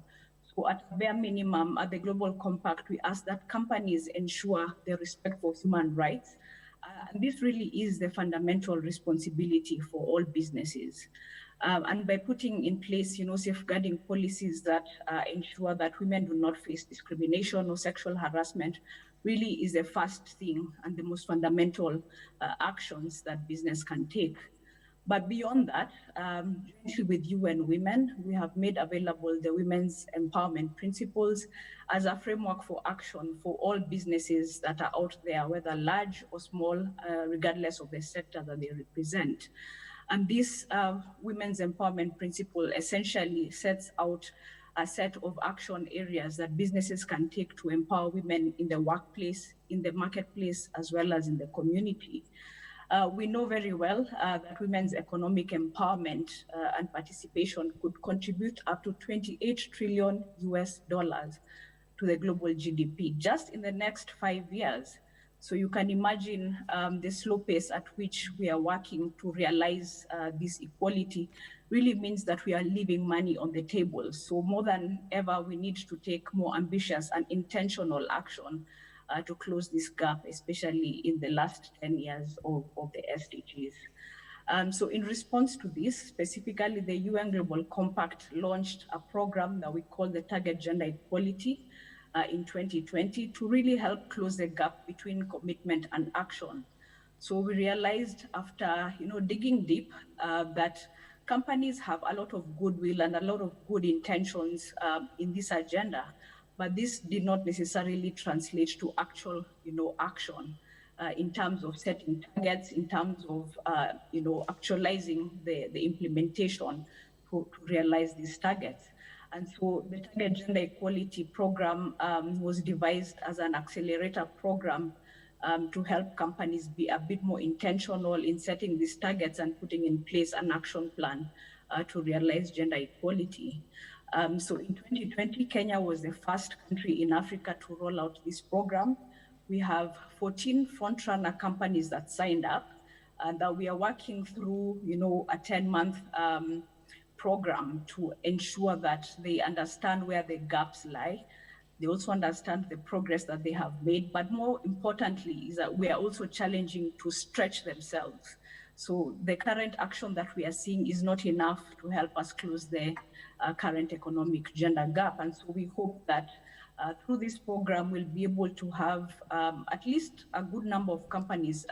So at bare minimum, at the Global Compact, we ask that companies ensure the respect for human rights. And this really is the fundamental responsibility for all businesses. And by putting in place, safeguarding policies that ensure that women do not face discrimination or sexual harassment really is the first thing and the most fundamental actions that business can take. But beyond that, jointly with UN Women, we have made available the Women's Empowerment Principles as a framework for action for all businesses that are out there, whether large or small, regardless of the sector that they represent. And this Women's Empowerment Principle essentially sets out a set of action areas that businesses can take to empower women in the workplace, in the marketplace, as well as in the community. We know very well that women's economic empowerment and participation could contribute up to $28 trillion to the global GDP just in the next 5 years. So you can imagine the slow pace at which we are working to realize this equality really means that we are leaving money on the table. So more than ever, we need to take more ambitious and intentional action to close this gap, especially in the last 10 years of the SDGs. So in response to this, specifically the UN Global Compact launched a program that we call the Target Gender Equality in 2020 to really help close the gap between commitment and action. So we realized after digging deep that companies have a lot of goodwill and a lot of good intentions in this agenda, but this did not necessarily translate to actual, action in terms of setting targets, in terms of, actualizing the implementation to realize these targets. And so the Target Gender Equality Program was devised as an accelerator program to help companies be a bit more intentional in setting these targets and putting in place an action plan to realize gender equality. So in 2020, Kenya was the first country in Africa to roll out this program. We have 14 frontrunner companies that signed up and that we are working through, a 10-month program to ensure that they understand where the gaps lie. They also understand the progress that they have made, but more importantly is that we are also challenging to stretch themselves. So the current action that we are seeing is not enough to help us close the current economic gender gap. And so we hope that through this program, we'll be able to have at least a good number of companies,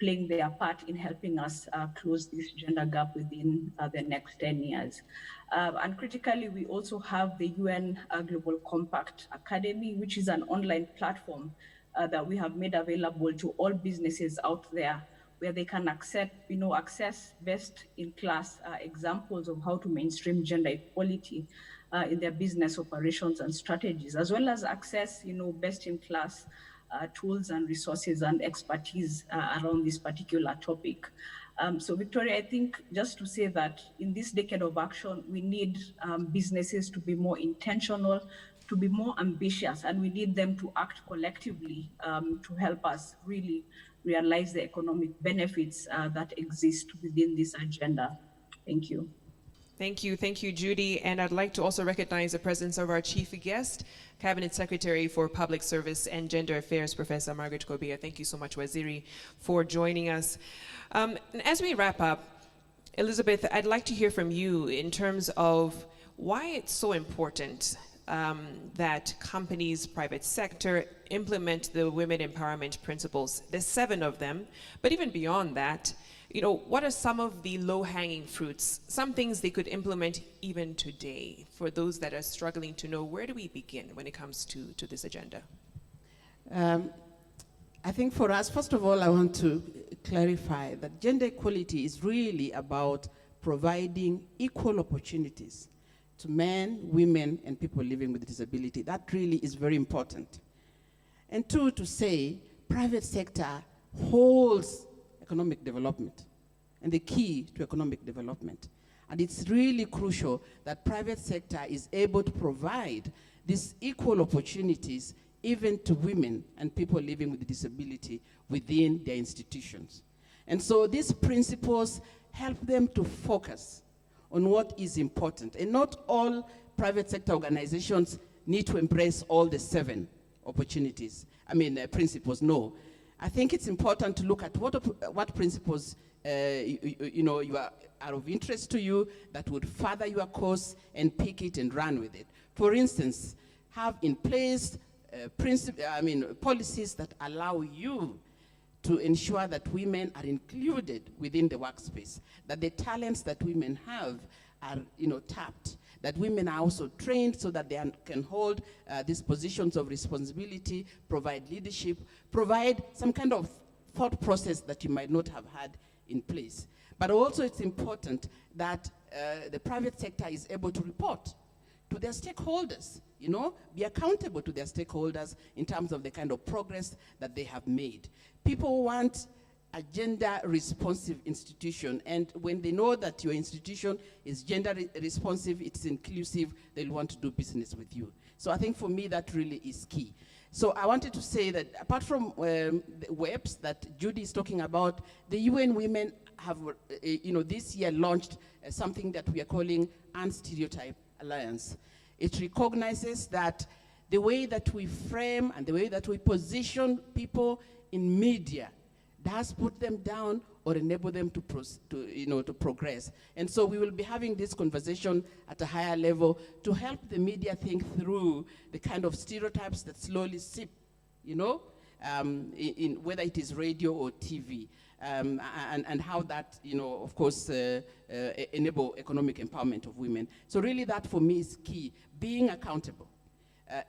playing their part in helping us close this gender gap within the next 10 years. And critically, we also have the UN Global Compact Academy, which is an online platform that we have made available to all businesses out there, where they can access best-in-class examples of how to mainstream gender equality in their business operations and strategies, as well as access, best-in-class tools and resources and expertise around this particular topic. So Victoria, I think just to say that in this decade of action, we need businesses to be more intentional, to be more ambitious, and we need them to act collectively to help us really realize the economic benefits that exist within this agenda. Thank you. Thank you, Judy. And I'd like to also recognize the presence of our chief guest, Cabinet Secretary for Public Service and Gender Affairs, Professor Margaret Kobia. Thank you so much, Waziri, for joining us. And as we wrap up, Elizabeth, I'd like to hear from you in terms of why it's so important that companies, private sector, implement the women empowerment principles. There's 7 of them, but even beyond that, what are some of the low-hanging fruits, some things they could implement even today for those that are struggling to know where do we begin when it comes to this agenda? I think for us, first of all, I want to clarify that gender equality is really about providing equal opportunities to men, women, and people living with disability. That really is very important. And 2, to say private sector holds economic development and the key to economic development. And it's really crucial that private sector is able to provide these equal opportunities even to women and people living with disability within their institutions. And so these principles help them to focus on what is important. And not all private sector organizations need to embrace all the 7 principles, no. I think it's important to look at what principles you are of interest to you that would further your cause and pick it and run with it. For instance, have in place policies that allow you to ensure that women are included within the workspace, that the talents that women have are tapped, that women are also trained so that they can hold these positions of responsibility, provide leadership, provide some kind of thought process that you might not have had in place. But also it's important that the private sector is able to report to their stakeholders, be accountable to their stakeholders in terms of the kind of progress that they have made. People want a gender-responsive institution, and when they know that your institution is gender-responsive, it's inclusive, they'll want to do business with you. So I think for me, that really is key. So I wanted to say that apart from the WEPs that Judy is talking about, the UN Women have, this year launched something that we are calling Unstereotype Alliance. It recognizes that the way that we frame and the way that we position people in media does put them down or enable them to progress. And so we will be having this conversation at a higher level to help the media think through the kind of stereotypes that slowly seep, in whether it is radio or TV, and how that, of course, enable economic empowerment of women. So really that for me is key, being accountable,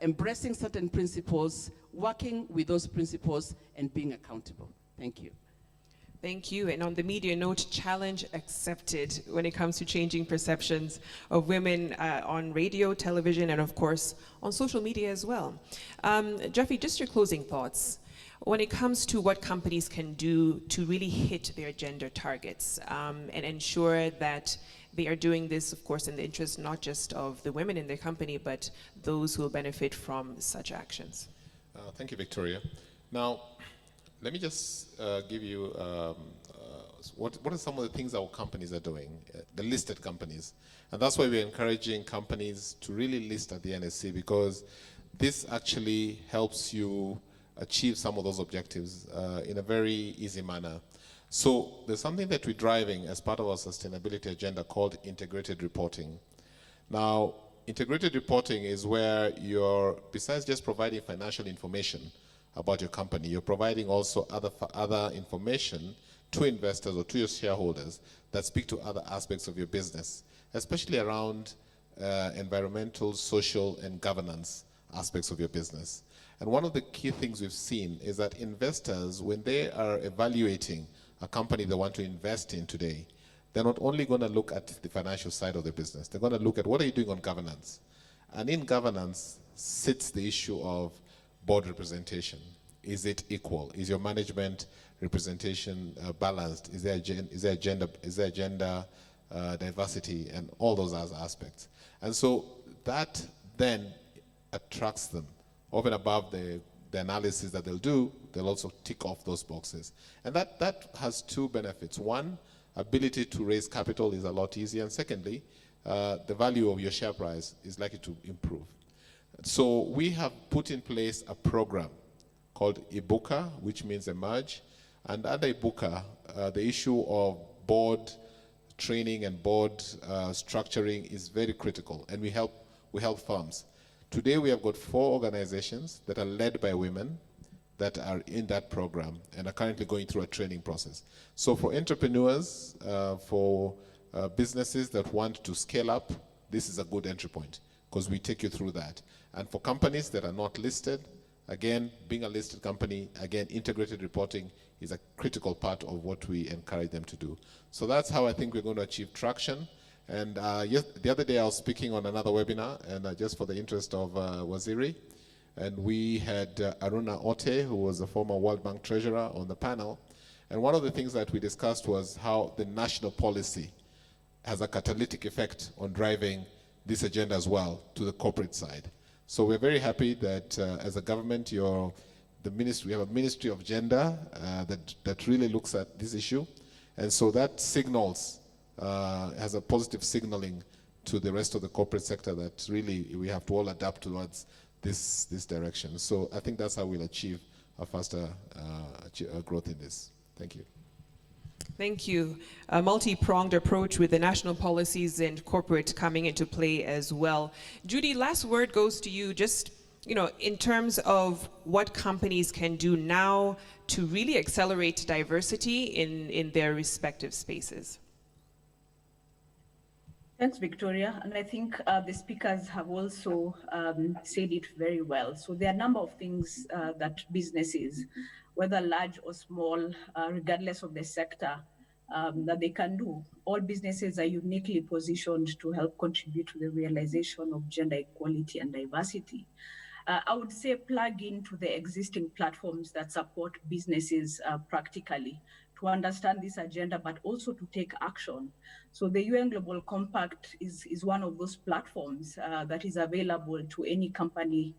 embracing certain principles, working with those principles, and being accountable. Thank you. Thank you. And on the media note, challenge accepted when it comes to changing perceptions of women on radio, television, and of course on social media as well. Jeffrey, just your closing thoughts when it comes to what companies can do to really hit their gender targets and ensure that they are doing this, of course, in the interest not just of the women in their company, but those who will benefit from such actions. Thank you, Victoria. Now, let me just give you what are some of the things our companies are doing, the listed companies. And that's why we're encouraging companies to really list at the NSC, because this actually helps you achieve some of those objectives in a very easy manner. So there's something that we're driving as part of our sustainability agenda called integrated reporting. Now, integrated reporting is where you're, besides just providing financial information about your company, you're providing also other information to investors or to your shareholders that speak to other aspects of your business, especially around environmental, social, and governance aspects of your business. And one of the key things we've seen is that investors, when they are evaluating a company they want to invest in today, they're not only going to look at the financial side of the business, they're going to look at what are you doing on governance. And in governance sits the issue of board representation. Is it equal? Is your management representation balanced? Is there gender diversity, and all those other aspects? And so that then attracts them. Over and above the analysis that they'll do, they'll also tick off those boxes. And that has two benefits. One, ability to raise capital is a lot easier. And secondly, the value of your share price is likely to improve. So we have put in place a program called Ibuka, which means emerge. And under Ibuka, the issue of board training and board structuring is very critical. And we help firms. Today we have got 4 organizations that are led by women that are in that program and are currently going through a training process. So for entrepreneurs, for businesses that want to scale up, this is a good entry point because we take you through that. And for companies that are not listed, again, being a listed company, again, integrated reporting is a critical part of what we encourage them to do. So that's how I think we're going to achieve traction. And the other day I was speaking on another webinar, and just for the interest of Waziri, and we had Aruna Ote, who was a former World Bank treasurer, on the panel. And one of the things that we discussed was how the national policy has a catalytic effect on driving this agenda as well to the corporate side. So we're very happy that as a government, we have a Ministry of Gender that really looks at this issue. And so that signals, has a positive signaling to the rest of the corporate sector that really we have to all adapt towards this direction. So I think that's how we'll achieve a faster growth in this. Thank you. Thank you. A multi-pronged approach with the national policies and corporate coming into play as well. Judy, last word goes to you. Just, in terms of what companies can do now to really accelerate diversity in their respective spaces. Thanks, Victoria. And I think the speakers have also said it very well. So there are a number of things that businesses, whether large or small, regardless of the sector, that they can do. All businesses are uniquely positioned to help contribute to the realization of gender equality and diversity. I would say plug into the existing platforms that support businesses practically to understand this agenda, but also to take action. So the UN Global Compact is one of those platforms that is available to any company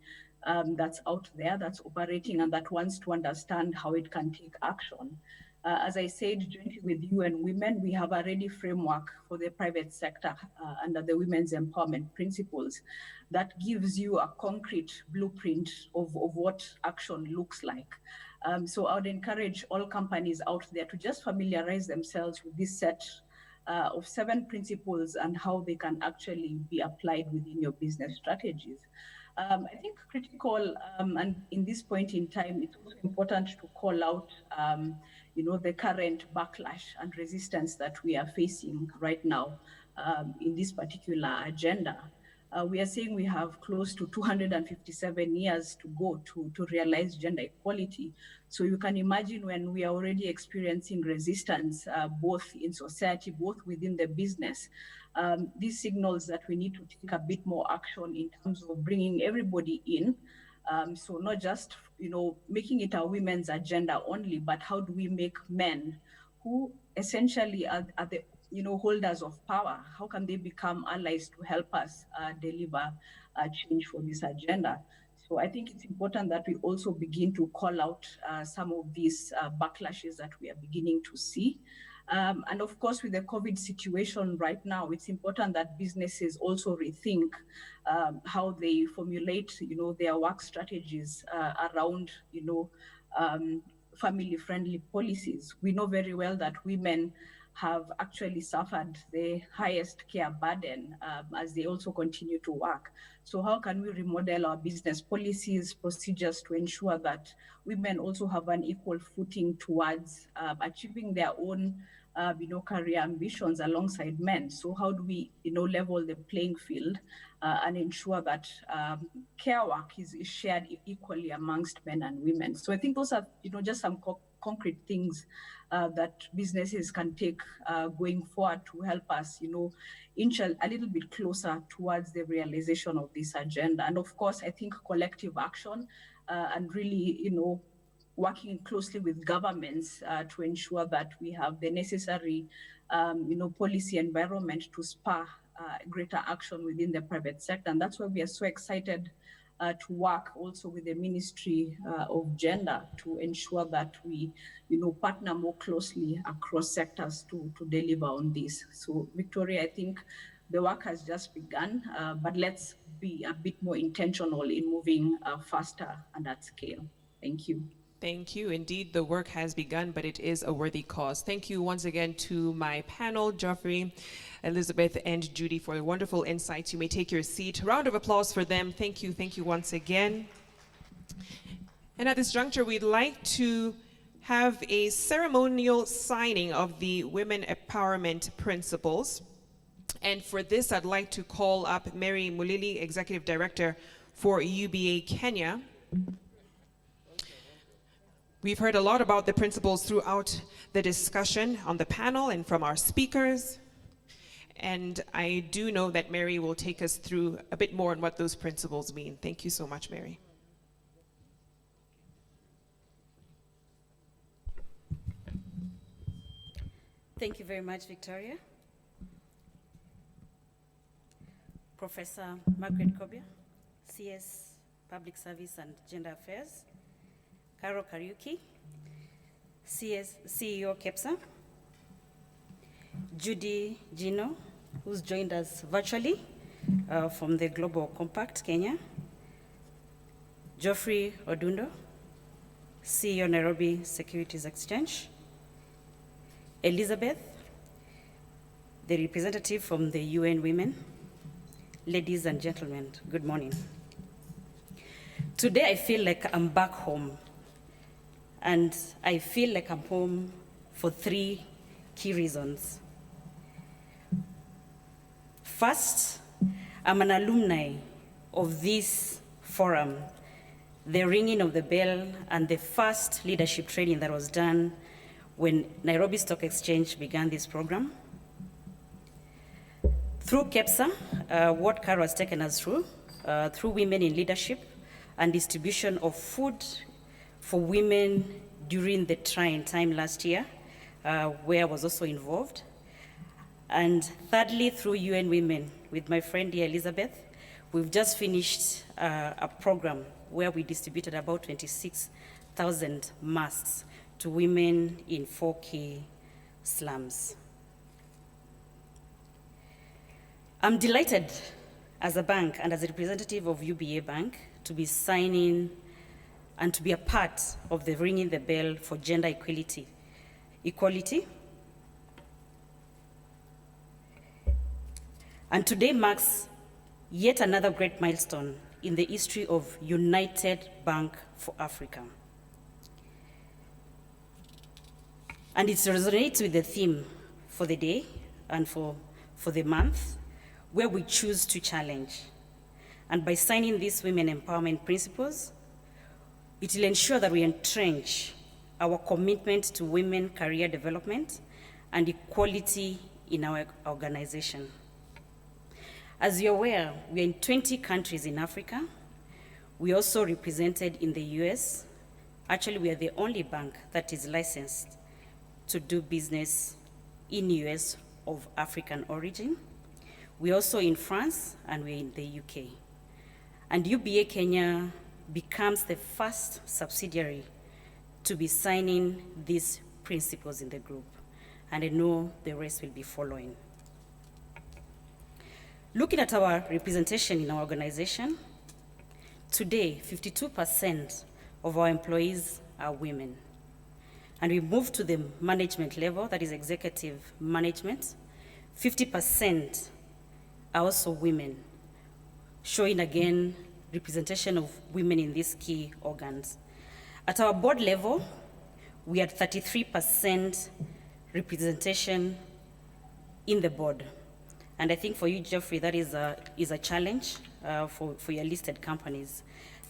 that's out there, that's operating, and that wants to understand how it can take action. As I said, jointly with UN Women, we have a ready framework for the private sector under the Women's Empowerment Principles that gives you a concrete blueprint of what action looks like. So I would encourage all companies out there to just familiarize themselves with this set of 7 principles and how they can actually be applied within your business strategies. I think critical, and in this point in time, it's also important to call out, the current backlash and resistance that we are facing right now in this particular agenda. We are saying we have close to 257 years to go to realize gender equality. So you can imagine when we are already experiencing resistance, both in society, both within the business, this signals that we need to take a bit more action in terms of bringing everybody in. So not just, making it a women's agenda only, but how do we make men who essentially are the holders of power, how can they become allies to help us deliver change for this agenda? So I think it's important that we also begin to call out some of these backlashes that we are beginning to see. And of course, with the COVID situation right now, it's important that businesses also rethink how they formulate, their work strategies around, family-friendly policies. We know very well that women have actually suffered the highest care burden as they also continue to work. So how can we remodel our business policies, procedures to ensure that women also have an equal footing towards achieving their own career ambitions alongside men? So how do we, level the playing field and ensure that care work is shared equally amongst men and women? So I think those are, just some concrete things that businesses can take going forward to help us, inch a little bit closer towards the realization of this agenda. And of course, I think collective action and really, working closely with governments to ensure that we have the necessary, policy environment to spur greater action within the private sector. And that's why we are so excited to work also with the Ministry of Gender to ensure that we, partner more closely across sectors to deliver on this. So, Victoria, I think the work has just begun, but let's be a bit more intentional in moving faster and at scale. Thank you. Thank you. Indeed, the work has begun, but it is a worthy cause. Thank you once again to my panel, Geoffrey, Elizabeth, and Judy, for the wonderful insights. You may take your seat. Round of applause for them. Thank you. Thank you once again. And at this juncture, we'd like to have a ceremonial signing of the Women Empowerment Principles. And for this, I'd like to call up Mary Mulilli, Executive Director for UBA Kenya. We've heard a lot about the principles throughout the discussion on the panel and from our speakers. And I do know that Mary will take us through a bit more on what those principles mean. Thank you so much, Mary. Thank you very much, Victoria. Professor Margaret Kobia, CS Public Service and Gender Affairs. Karaoke, CEO KEPSA. Judy Gino, who's joined us virtually from the Global Compact, Kenya. Geoffrey Odundo, CEO Nairobi Securities Exchange. Elizabeth, the representative from the UN Women. Ladies and gentlemen, good morning. Today I feel like I'm back home. And I feel like I'm home for three key reasons. First, I'm an alumni of this forum, the ringing of the bell and the first leadership training that was done when Nairobi Stock Exchange began this program. Through KEPSA, what Karo has taken us through women in leadership and distribution of food for women during the trying time last year, where I was also involved. And thirdly, through UN Women, with my friend here, Elizabeth, we've just finished a program where we distributed about 26,000 masks to women in 4 key slums. I'm delighted as a bank and as a representative of UBA Bank to be signing and to be a part of the ringing the bell for gender equality. And today marks yet another great milestone in the history of United Bank for Africa. And it resonates with the theme for the day and for the month, where we choose to challenge. And by signing these women empowerment principles, it will ensure that we entrench our commitment to women career development and equality in our organization. As you're aware, we are in 20 countries in Africa. We also represented in the US. Actually, we are the only bank that is licensed to do business in US of African origin. We're also in France and we're in the UK. And UBA Kenya becomes the first subsidiary to be signing these principles in the group. and I know the rest will be following. Looking at our representation in our organization, today, 52% of our employees are women. And we move to the management level, that is executive management, 50% are also women, showing again representation of women in these key organs. At our board level, we had 33% representation in the board. And I think for you, Jeffrey, that is a challenge for your listed companies.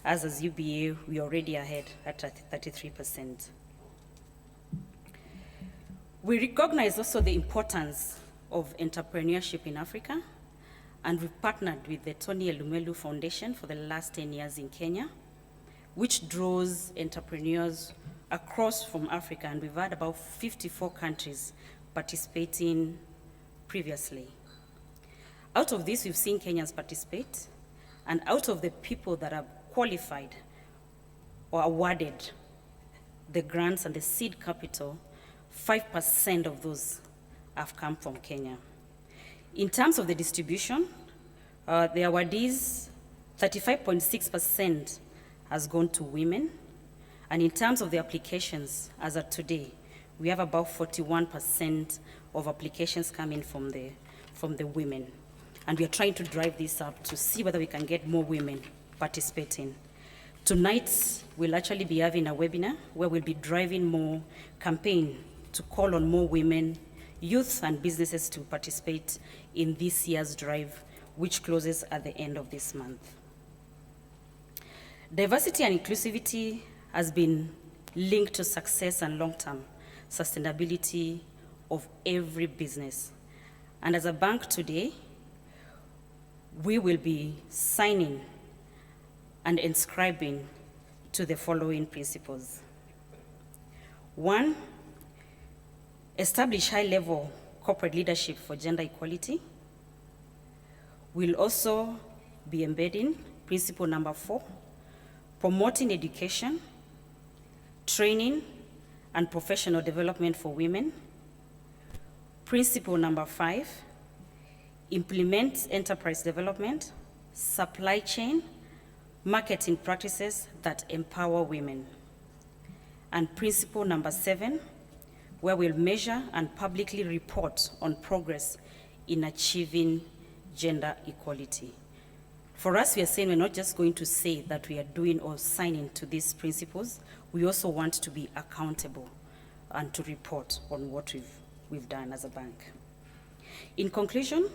As UBA, we're already ahead at 33%. We recognize also the importance of entrepreneurship in Africa, and we've partnered with the Tony Elumelu Foundation for the last 10 years in Kenya, which draws entrepreneurs across from Africa, and we've had about 54 countries participating previously. Out of this, we've seen Kenyans participate, and out of the people that are qualified or awarded the grants and the seed capital, 5% of those have come from Kenya. In terms of the distribution, the awardees, 35.6% has gone to women. And in terms of the applications, as of today, we have about 41% of applications coming from the women. And we are trying to drive this up to see whether we can get more women participating. Tonight, we'll actually be having a webinar where we'll be driving more campaign to call on more women, youth, and businesses to participate in this year's drive, which closes at the end of this month. Diversity and inclusivity has been linked to success and long-term sustainability of every business. And as a bank today, we will be signing and inscribing to the following principles. 1, establish high-level corporate leadership for gender equality. We'll also be embedding principle number 4, promoting education, training, and professional development for women. Principle number 5, implement enterprise development, supply chain, marketing practices that empower women. And principle number 7, where we'll measure and publicly report on progress in achieving gender equality. For us, we are saying we're not just going to say that we are doing or signing to these principles, we also want to be accountable and to report on what we've done as a bank. In conclusion,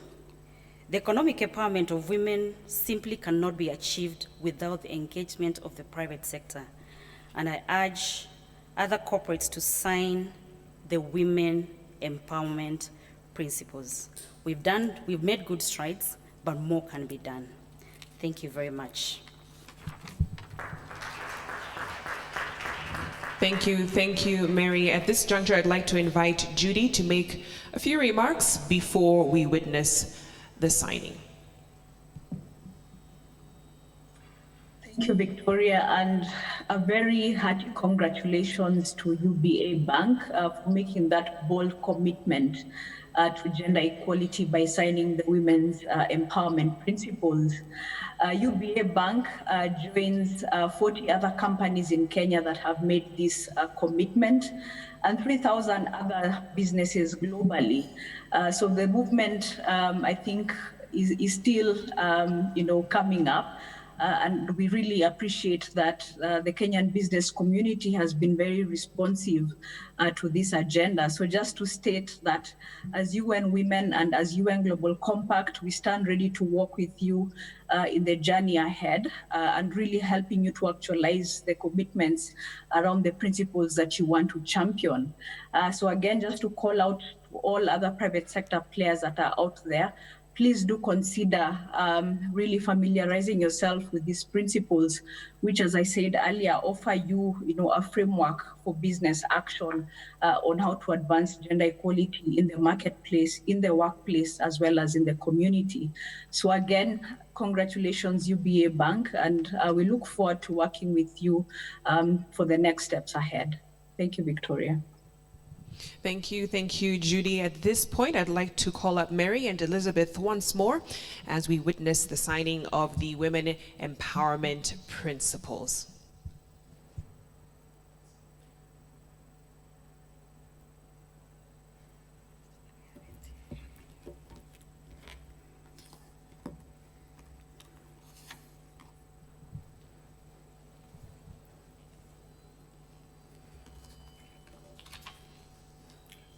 the economic empowerment of women simply cannot be achieved without the engagement of the private sector. And I urge other corporates to sign the women empowerment principles. We've made good strides, but more can be done. Thank you very much. Thank you, Mary. At this juncture, I'd like to invite Judy to make a few remarks before we witness the signing. Thank you, Victoria, and a very hearty congratulations to UBA Bank for making that bold commitment to gender equality by signing the Women's Empowerment Principles. UBA Bank joins 40 other companies in Kenya that have made this commitment, and 3,000 other businesses globally. So the movement, I think, is still, coming up. And we really appreciate that the Kenyan business community has been very responsive to this agenda. So just to state that as UN Women and as UN Global Compact, we stand ready to work with you in the journey ahead and really helping you to actualize the commitments around the principles that you want to champion. So again, just to call out to all other private sector players that are out there, please do consider really familiarizing yourself with these principles, which, as I said earlier, offer you, a framework for business action on how to advance gender equality in the marketplace, in the workplace, as well as in the community. So again, congratulations, UBA Bank, and we look forward to working with you for the next steps ahead. Thank you, Victoria. Thank you, Judy. At this point, I'd like to call up Mary and Elizabeth once more as we witness the signing of the Women Empowerment Principles.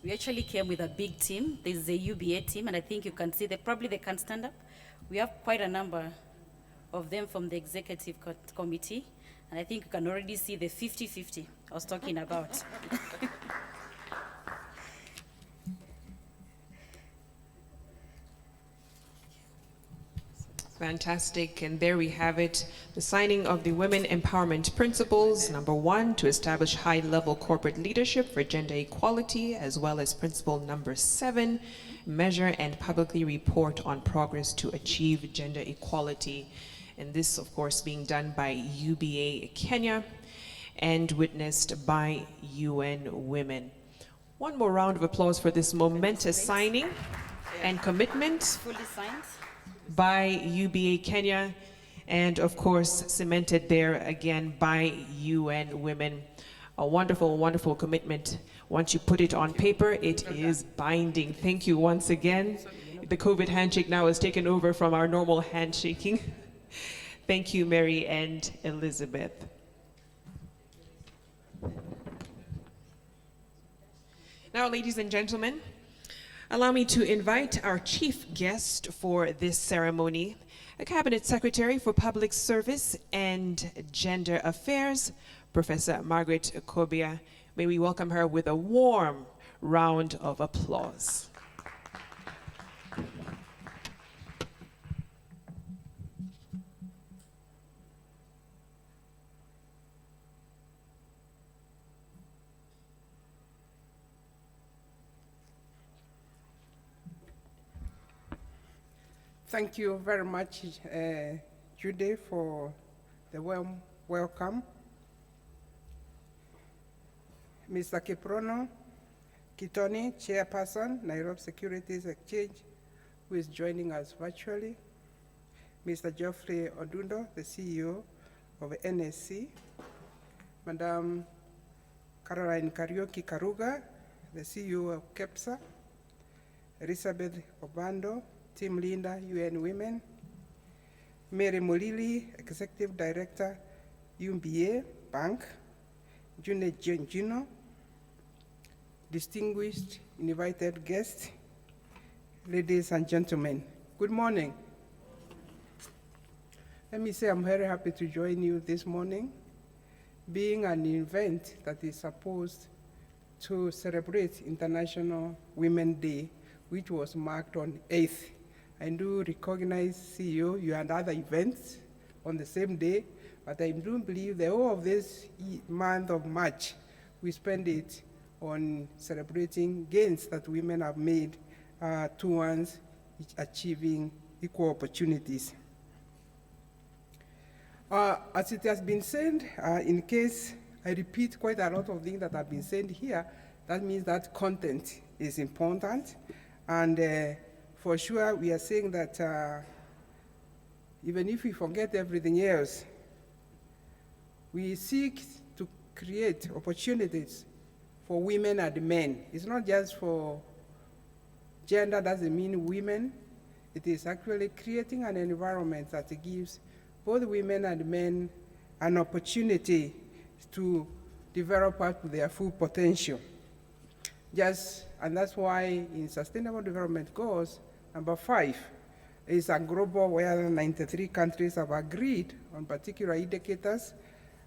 We actually came with a big team. This is a UBA team, and I think you can see probably they can stand up. We have quite a number of them from the executive committee, and I think you can already see the 50-50 I was talking about. Fantastic, and there we have it, the signing of the Women Empowerment Principles. Number 1, to establish high-level corporate leadership for gender equality, as well as principle number 7, measure and publicly report on progress to achieve gender equality. And this, of course, being done by UBA Kenya and witnessed by UN Women. One more round of applause for this momentous signing and commitment. Fully signed. By UBA Kenya, and of course cemented there again by UN Women. A wonderful, wonderful commitment. Once you put it on paper, it is binding. Thank you once again. The COVID handshake now has taken over from our normal handshaking. Thank you, Mary and Elizabeth. Now, ladies and gentlemen, allow me to invite our chief guest for this ceremony, a Cabinet Secretary for Public Service and Gender Affairs, Professor Margaret Kobia. May we welcome her with a warm round of applause. Thank you very much, Judy, for the warm welcome. Mr. Kiprono Kitoni, Chairperson, Nairobi Securities Exchange, who is joining us virtually. Mr. Geoffrey Odundo, the CEO of NSC. Madam Caroline Karaoke Karuga, the CEO of KEPSA. Elizabeth Obando, Team Leader, UN Women. Mary Mulilli, Executive Director, UBA Bank. June Gino, distinguished invited guests, ladies and gentlemen, good morning. Let me say I'm very happy to join you this morning, being an event that is supposed to celebrate International Women's Day, which was marked on 8th. I do recognize CEO, you had other events on the same day, but I do believe the whole of this month of March, we spend it on celebrating gains that women have made towards achieving equal opportunities. As it has been said, in case I repeat quite a lot of things that have been said here, that means that content is important. And for sure, we are saying that even if we forget everything else, we seek to create opportunities for women and men. It's not just for gender, doesn't mean women. It is actually creating an environment that gives both women and men an opportunity to develop up to their full potential. And that's why in Sustainable Development Goals, number 5 is a global where 93 countries have agreed on particular indicators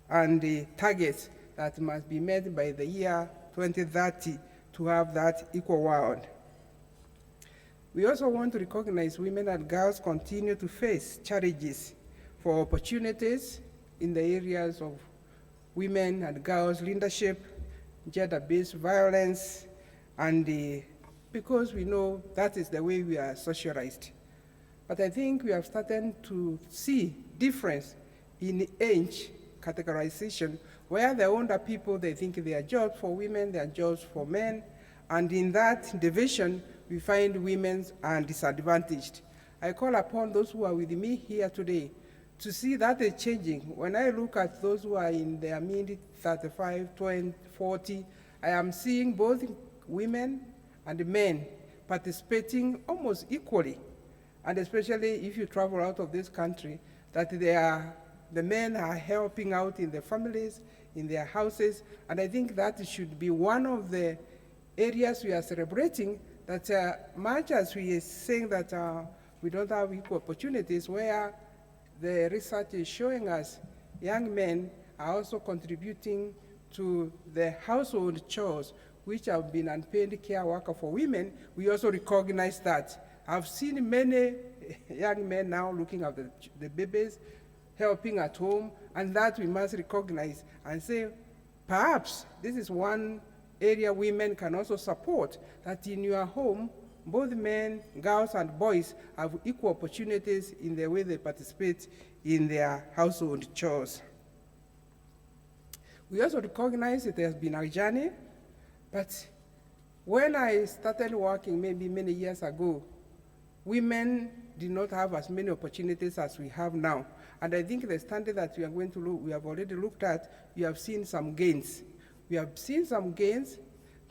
and the targets that must be met by the year 2030 to have that equal world. We also want to recognize women and girls continue to face challenges for opportunities in the areas of women and girls leadership, gender-based violence, and because we know that is the way we are socialized. But I think we are starting to see difference in age categorization, where the older people, they think they are jobs for women, they are jobs for men, And in that division, we find women are disadvantaged. I call upon those who are with me here today to see that is changing. When I look at those who are in their mid 35, 20, 40, I am seeing both women and men participating almost equally. And especially if you travel out of this country, that the men are helping out in their families, in their houses, and I think that should be one of the areas we are celebrating, that much as we are saying that we don't have equal opportunities, where the research is showing us young men are also contributing to the household chores, which have been unpaid care worker for women. We also recognize that. I've seen many young men now looking at the babies, helping at home, and that we must recognize and say, perhaps this is one area women can also support, that in your home, both men, girls, and boys have equal opportunities in the way they participate in their household chores. We also recognize it has been a journey, but when I started working maybe many years ago, women did not have as many opportunities as we have now. And I think the standard that we are going to look, we have already looked at, we have seen some gains. We have seen some gains,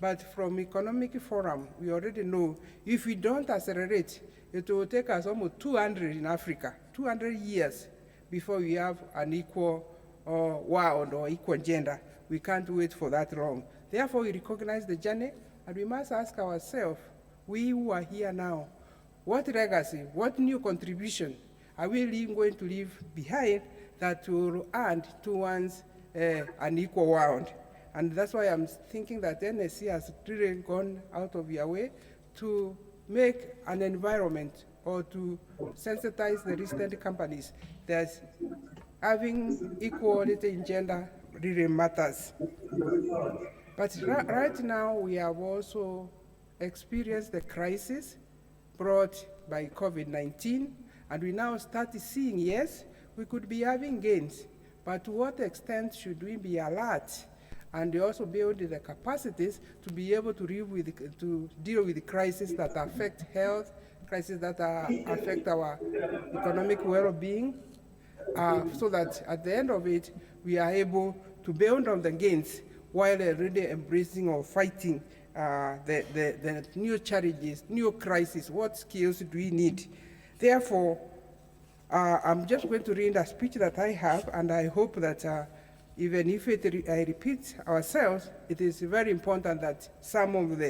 but from Economic Forum, we already know if we don't accelerate, it will take us almost 200 in Africa, 200 years before we have an equal world or equal gender. We can't wait for that long. Therefore, we recognize the journey, and we must ask ourselves, we who are here now, what legacy, what new contribution are we going to leave behind that will add towards an equal world? And that's why I'm thinking that NSC has really gone out of their way to make an environment or to sensitize the listed companies that having equality in gender really matters. But right now, we have also experienced the crisis brought by COVID-19, and we now start seeing, yes, we could be having gains, but to what extent should we be alert and also build the capacities to be able to deal with the crises that affect health, crises that affect our economic well-being, so that at the end of it, we are able to build on the gains while really embracing or fighting the new challenges, new crises. What skills do we need? Therefore, I'm just going to read a speech that I have, and I hope that even if I repeat ourselves, it is very important that some of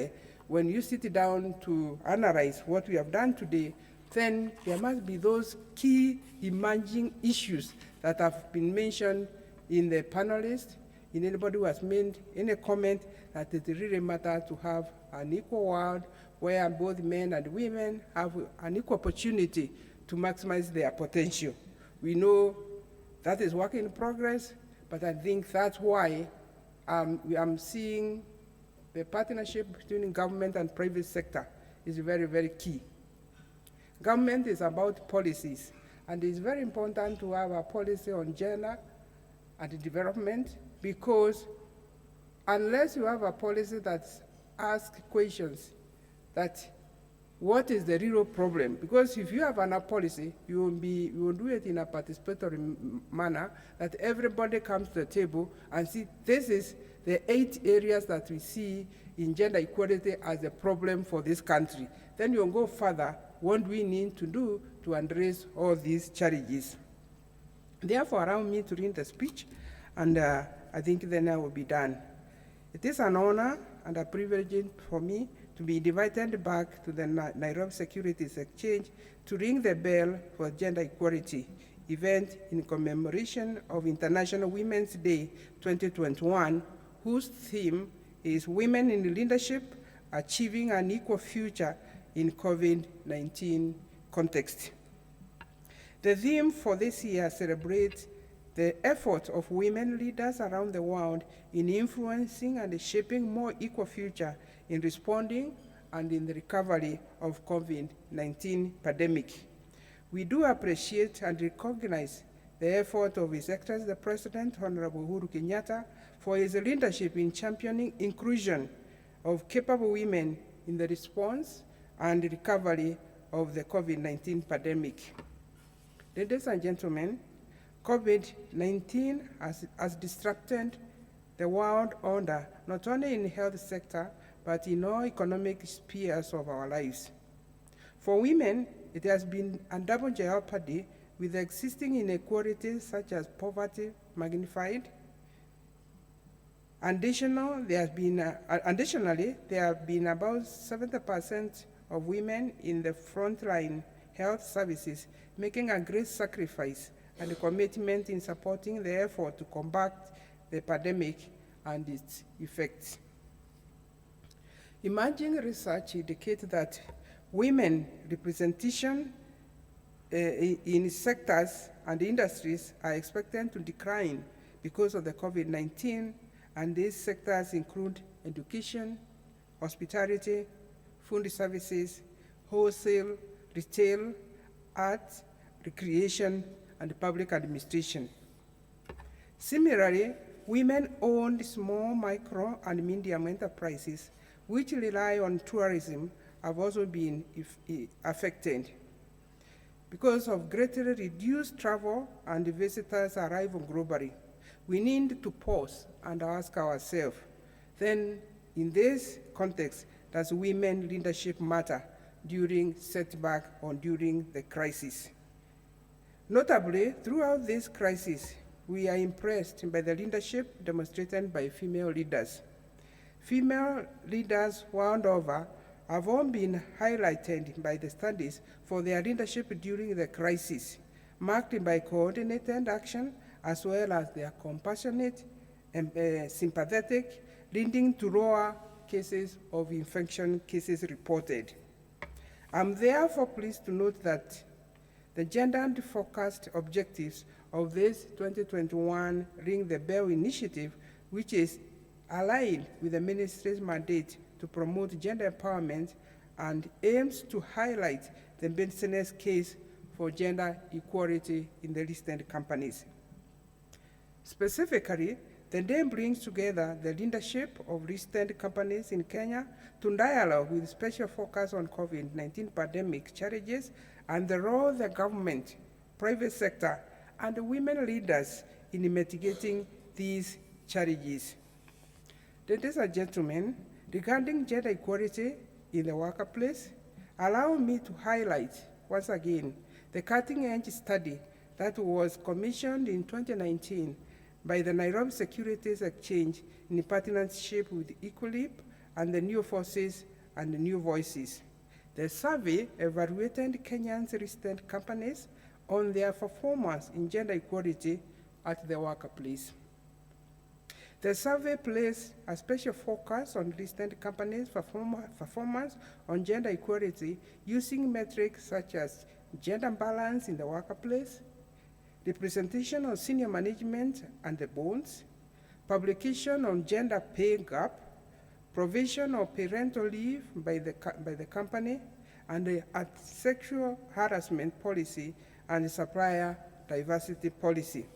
when you sit down to analyze what we have done today, then there must be those key emerging issues that have been mentioned in the panelists, in anybody who has made any comment, that it really matters to have an equal world where both men and women have an equal opportunity to maximize their potential. We know that is work in progress, but I think that's why I'm seeing the partnership between government and private sector is very, very key. Government is about policies, and it's very important to have a policy on gender and development, because unless you have a policy that asks questions, that what is the real problem? Because if you have an policy, you will do it in a participatory manner, that everybody comes to the table and see this is the 8 areas that we see in gender equality as a problem for this country. Then you'll go further, what do we need to do to address all these challenges? Therefore, allow me to read the speech, and I think then I will be done. It is an honor and a privilege for me to be invited back to the Nairobi Securities Exchange to ring the bell for Gender Equality event in commemoration of International Women's Day 2021, whose theme is Women in Leadership, Achieving an Equal Future in COVID-19 Context. The theme for this year celebrates the efforts of women leaders around the world in influencing and shaping more equal future in responding and in the recovery of COVID-19 pandemic. We do appreciate and recognize the effort of His Excellency the President, Honorable Uhuru Kenyatta, for his leadership in championing inclusion of capable women in the response and recovery of the COVID-19 pandemic. Ladies and gentlemen, COVID-19 has disrupted the world order, not only in the health sector, but in all economic spheres of our lives. For women, it has been a double jeopardy with existing inequalities such as poverty magnified. Additionally, there have been about 70% of women in the frontline health services making a great sacrifice and a commitment in supporting the effort to combat the pandemic and its effects. Emerging research indicates that women representation in sectors and industries are expected to decline because of the COVID-19, and these sectors include education, hospitality, food services, wholesale, retail, arts, recreation, and public administration. Similarly, women-owned small, micro, and medium enterprises which rely on tourism have also been affected. Because of greatly reduced travel and visitors' arrival globally, we need to pause and ask ourselves, then in this context, does women leadership matter during setback or during the crisis? Notably, throughout this crisis, we are impressed by the leadership demonstrated by female leaders. Female leaders world over have all been highlighted by the studies for their leadership during the crisis, marked by coordinated action as well as their compassionate and sympathetic, leading to lower cases of infection cases reported. I'm therefore pleased to note that the gender-focused objectives of this 2021 Ring the Bell initiative, which is aligned with the ministry's mandate to promote gender empowerment and aims to highlight the business case for gender equality in the listed companies. Specifically, the day brings together the leadership of listed companies in Kenya to dialogue with special focus on COVID-19 pandemic challenges and the role the government, private sector, and women leaders in mitigating these challenges. Ladies and gentlemen, regarding gender equality in the workplace, allow me to highlight once again the cutting-edge study that was commissioned in 2019 by the Nairobi Securities Exchange in partnership with Equilib and the New Forces and the New Voices. The survey evaluated Kenyan's listed companies on their performance in gender equality at the workplace. The survey placed a special focus on listed companies' performance on gender equality using metrics such as gender balance in the workplace, representation of senior management and the boards, publication on gender pay gap, provision of parental leave by the company, and a sexual harassment policy and supplier diversity policy.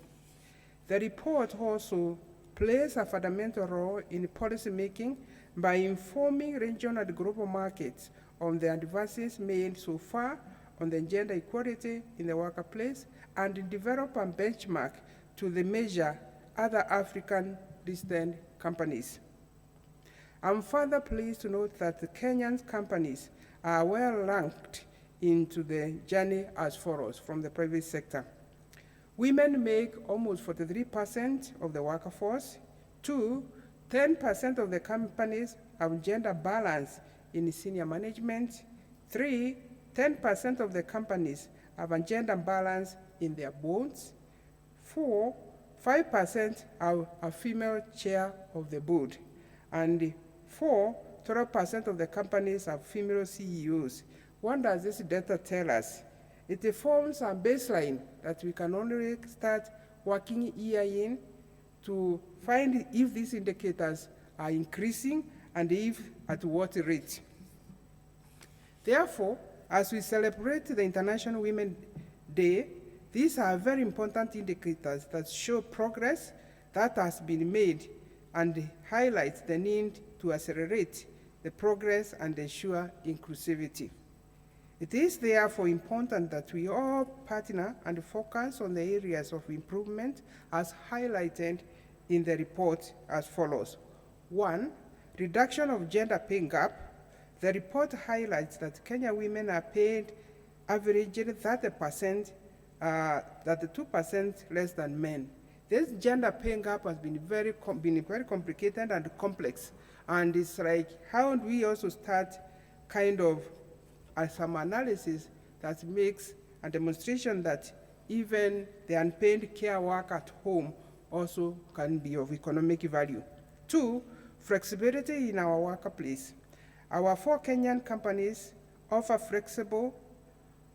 The report also plays a fundamental role in policy making by informing regional and global markets on the advances made so far on the gender equality in the workplace and develop a benchmark to the measure other African listed companies. I'm further pleased to note that the Kenyan companies are well ranked into the journey as follows from the private sector. Women make almost 43% of the workforce. 2, 10% of the companies have gender balance in senior management. 3, 10% of the companies have a gender balance in their boards. 4, 5% have a female chair of the board. And 12% of the companies have female CEOs. What does this data tell us? It forms a baseline that we can only start working year in to find if these indicators are increasing and if at what rate. Therefore, as we celebrate the International Women's Day, these are very important indicators that show progress that has been made and highlight the need to accelerate the progress and ensure inclusivity. It is therefore important that we all partner and focus on the areas of improvement as highlighted in the report as follows. 1, reduction of gender pay gap. The report highlights that Kenya women are paid averagely 30%, 2% less than men. This gender pay gap has been very complicated and complex. And it's like, how do we also start kind of some analysis that makes a demonstration that even the unpaid care work at home also can be of economic value. 2, flexibility in our workplace. Our 4 Kenyan companies offer flexible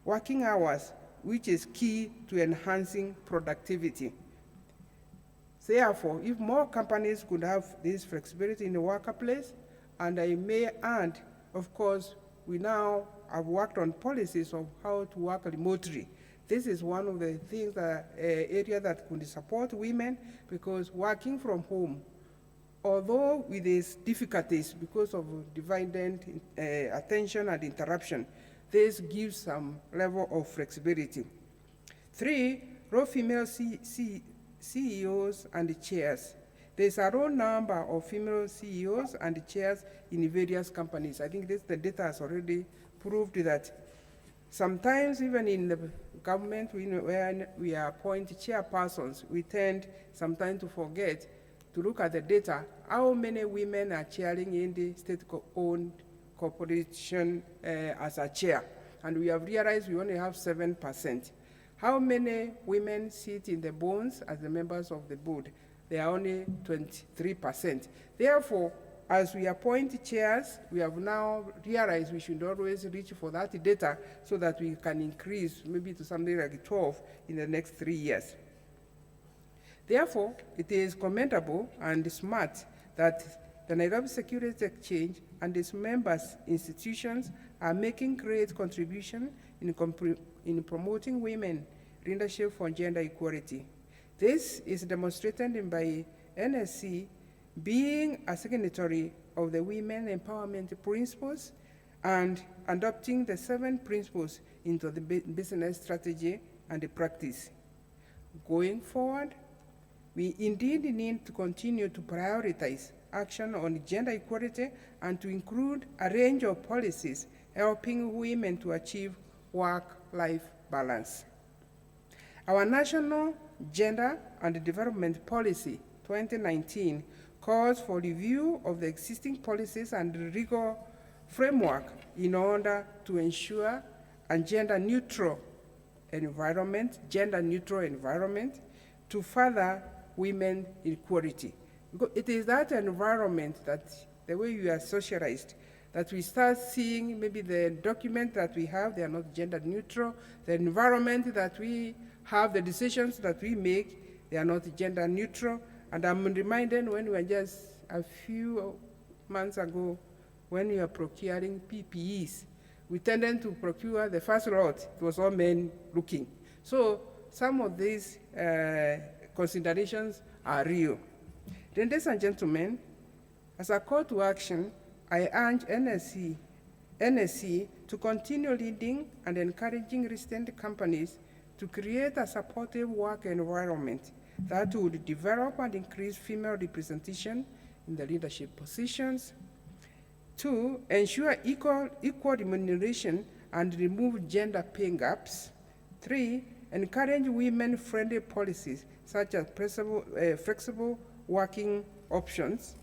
working hours, which is key to enhancing productivity. Therefore, if more companies could have this flexibility in the workplace, and I may add, of course, we now have worked on policies of how to work remotely. This is one of the things area that could support women, because working from home, although with these difficulties because of dividend attention and interruption, this gives some level of flexibility. 3, raw female CEOs and chairs. There's a low number of female CEOs and chairs in various companies. I think the data has already proved that sometimes even in the government, when we appoint chairpersons, we tend sometimes to forget to look at the data, how many women are chairing in the state-owned corporation as a chair. And we have realized we only have 7%. How many women sit in the boards as the members of the board? They are only 23%. Therefore, as we appoint chairs, we have now realized we should always reach for that data so that we can increase maybe to something like 12 in the next 3 years. Therefore, it is commendable and smart that the Nairobi Security Exchange and its members institutions are making great contribution in promoting women leadership for gender equality. This is demonstrated by NSC being a signatory of the Women Empowerment Principles and adopting the 7 principles into the business strategy and the practice. Going forward, we indeed need to continue to prioritize action on gender equality and to include a range of policies helping women to achieve work-life balance. Our National Gender and Development Policy 2019 calls for review of the existing policies and legal framework in order to ensure a gender-neutral environment to further women equality. Because it is that environment that the way we are socialized, that we start seeing maybe the document that we have, they are not gender neutral. The environment that we have, the decisions that we make, they are not gender neutral. And I'm reminded when we were just a few months ago, when we were procuring PPEs, we tended to procure the first lot, it was all men looking. So some of these considerations are real. Ladies and gentlemen, as a call to action, I urge NSC to continue leading and encouraging resident companies to create a supportive work environment that would develop and increase female representation in the leadership positions. 2, ensure equal remuneration and remove gender pay gaps. 3, encourage women-friendly policies such as flexible working options.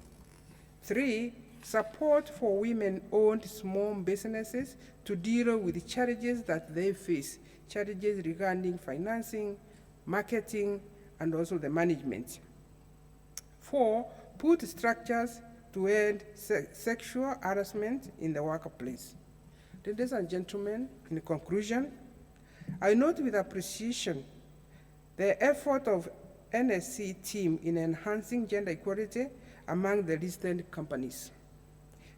3, support for women-owned small businesses to deal with challenges that they face, challenges regarding financing, marketing, and also the management. 4, put structures to end sexual harassment in the workplace. Ladies and gentlemen, in conclusion, I note with appreciation the effort of NSC team in enhancing gender equality among the listed companies.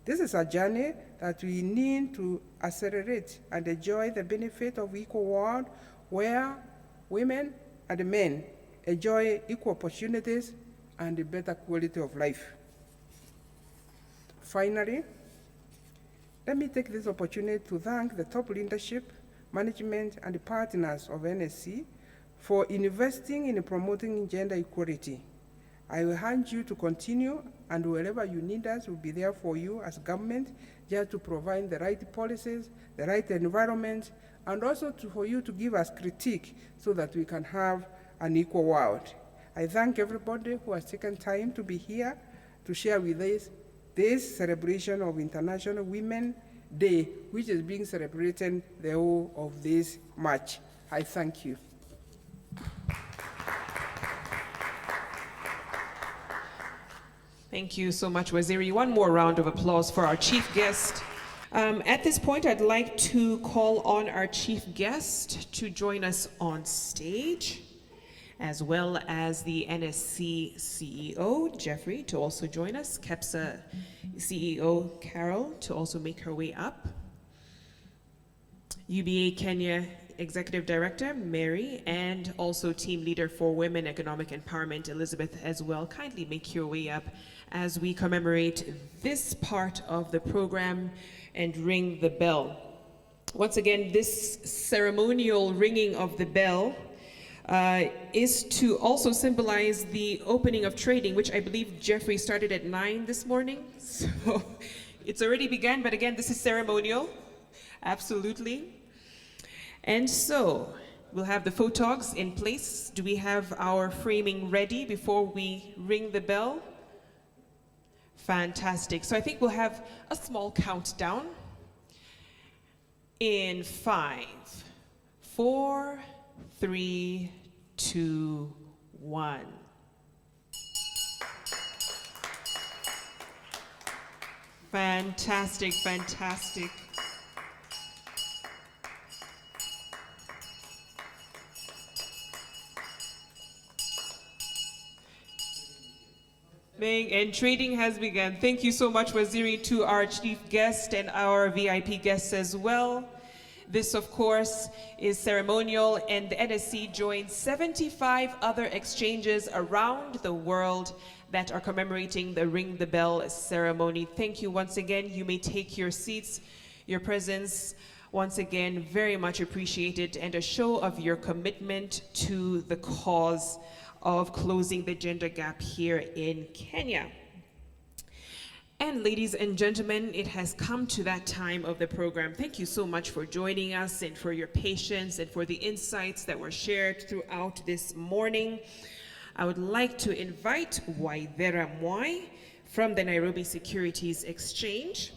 This is a journey that we need to accelerate and enjoy the benefit of equal world where women and men enjoy equal opportunities and a better quality of life. Finally, Let me take this opportunity to thank the top leadership, management, and the partners of NSC for investing in promoting gender equality. I will urge you to continue, and wherever you need us, we'll be there for you as government, just to provide the right policies, the right environment, and also for you to give us critique so that we can have an equal world. I thank everybody who has taken time to be here to share with us this celebration of International Women's Day, which is being celebrated the whole of this March. I thank you. Thank you so much, Waziri. One more round of applause for our chief guest. At this point, I'd like to call on our chief guest to join us on stage, as well as the NSC CEO, Jeffrey, to also join us, KEPSA CEO, Carol, to also make her way up. UBA Kenya Executive Director, Mary, and also Team Leader for Women Economic Empowerment, Elizabeth, as well. Kindly make your way up as we commemorate this part of the program and ring the bell. Once again, this ceremonial ringing of the bell is to also symbolize the opening of trading, which I believe Jeffrey started at 9 this morning. So it's already begun, but again, this is ceremonial, absolutely. And so we'll have the photogs in place. Do we have our framing ready before we ring the bell? Fantastic. So I think we'll have a small countdown in 5, 4, 3, 2, 1. Fantastic, fantastic. And trading has begun. Thank you so much, Waziri, to our chief guest and our VIP guests as well. This, of course, is ceremonial, and the NSC joins 75 other exchanges around the world that are commemorating the Ring the Bell ceremony. Thank you once again. You may take your seats. Your presence, once again, very much appreciated, and a show of your commitment to the cause of closing the gender gap here in Kenya. And ladies and gentlemen, it has come to that time of the program. Thank you so much for joining us and for your patience and for the insights that were shared throughout this morning. I would like to invite Waithera Mwai from the Nairobi Securities Exchange,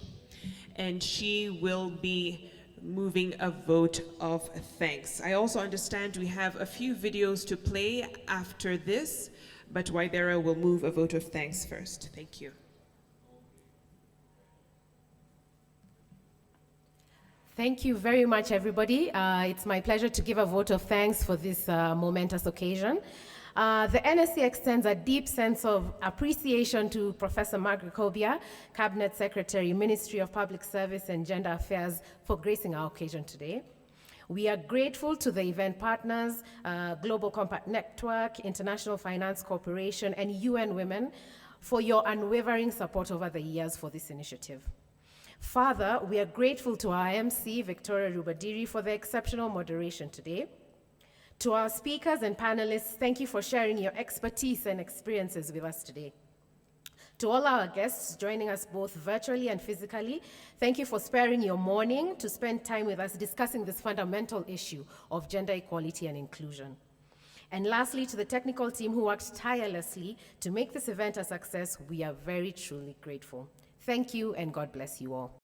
and she will be moving a vote of thanks. I also understand we have a few videos to play after this, but Waithera will move a vote of thanks first. Thank you. Thank you very much, everybody. It's my pleasure to give a vote of thanks for this momentous occasion. The NSC extends a deep sense of appreciation to Professor Margaret Kobia, Cabinet Secretary, Ministry of Public Service and Gender Affairs, for gracing our occasion today. We are grateful to the event partners, Global Compact Network, International Finance Corporation, and UN Women for your unwavering support over the years for this initiative. Further, we are grateful to our MC, Victoria Rubadiri, for the exceptional moderation today. To our speakers and panelists, thank you for sharing your expertise and experiences with us today. To all our guests joining us both virtually and physically, thank you for sparing your morning to spend time with us discussing this fundamental issue of gender equality and inclusion. And lastly, to the technical team who worked tirelessly to make this event a success, we are very truly grateful. Thank you, and God bless you all.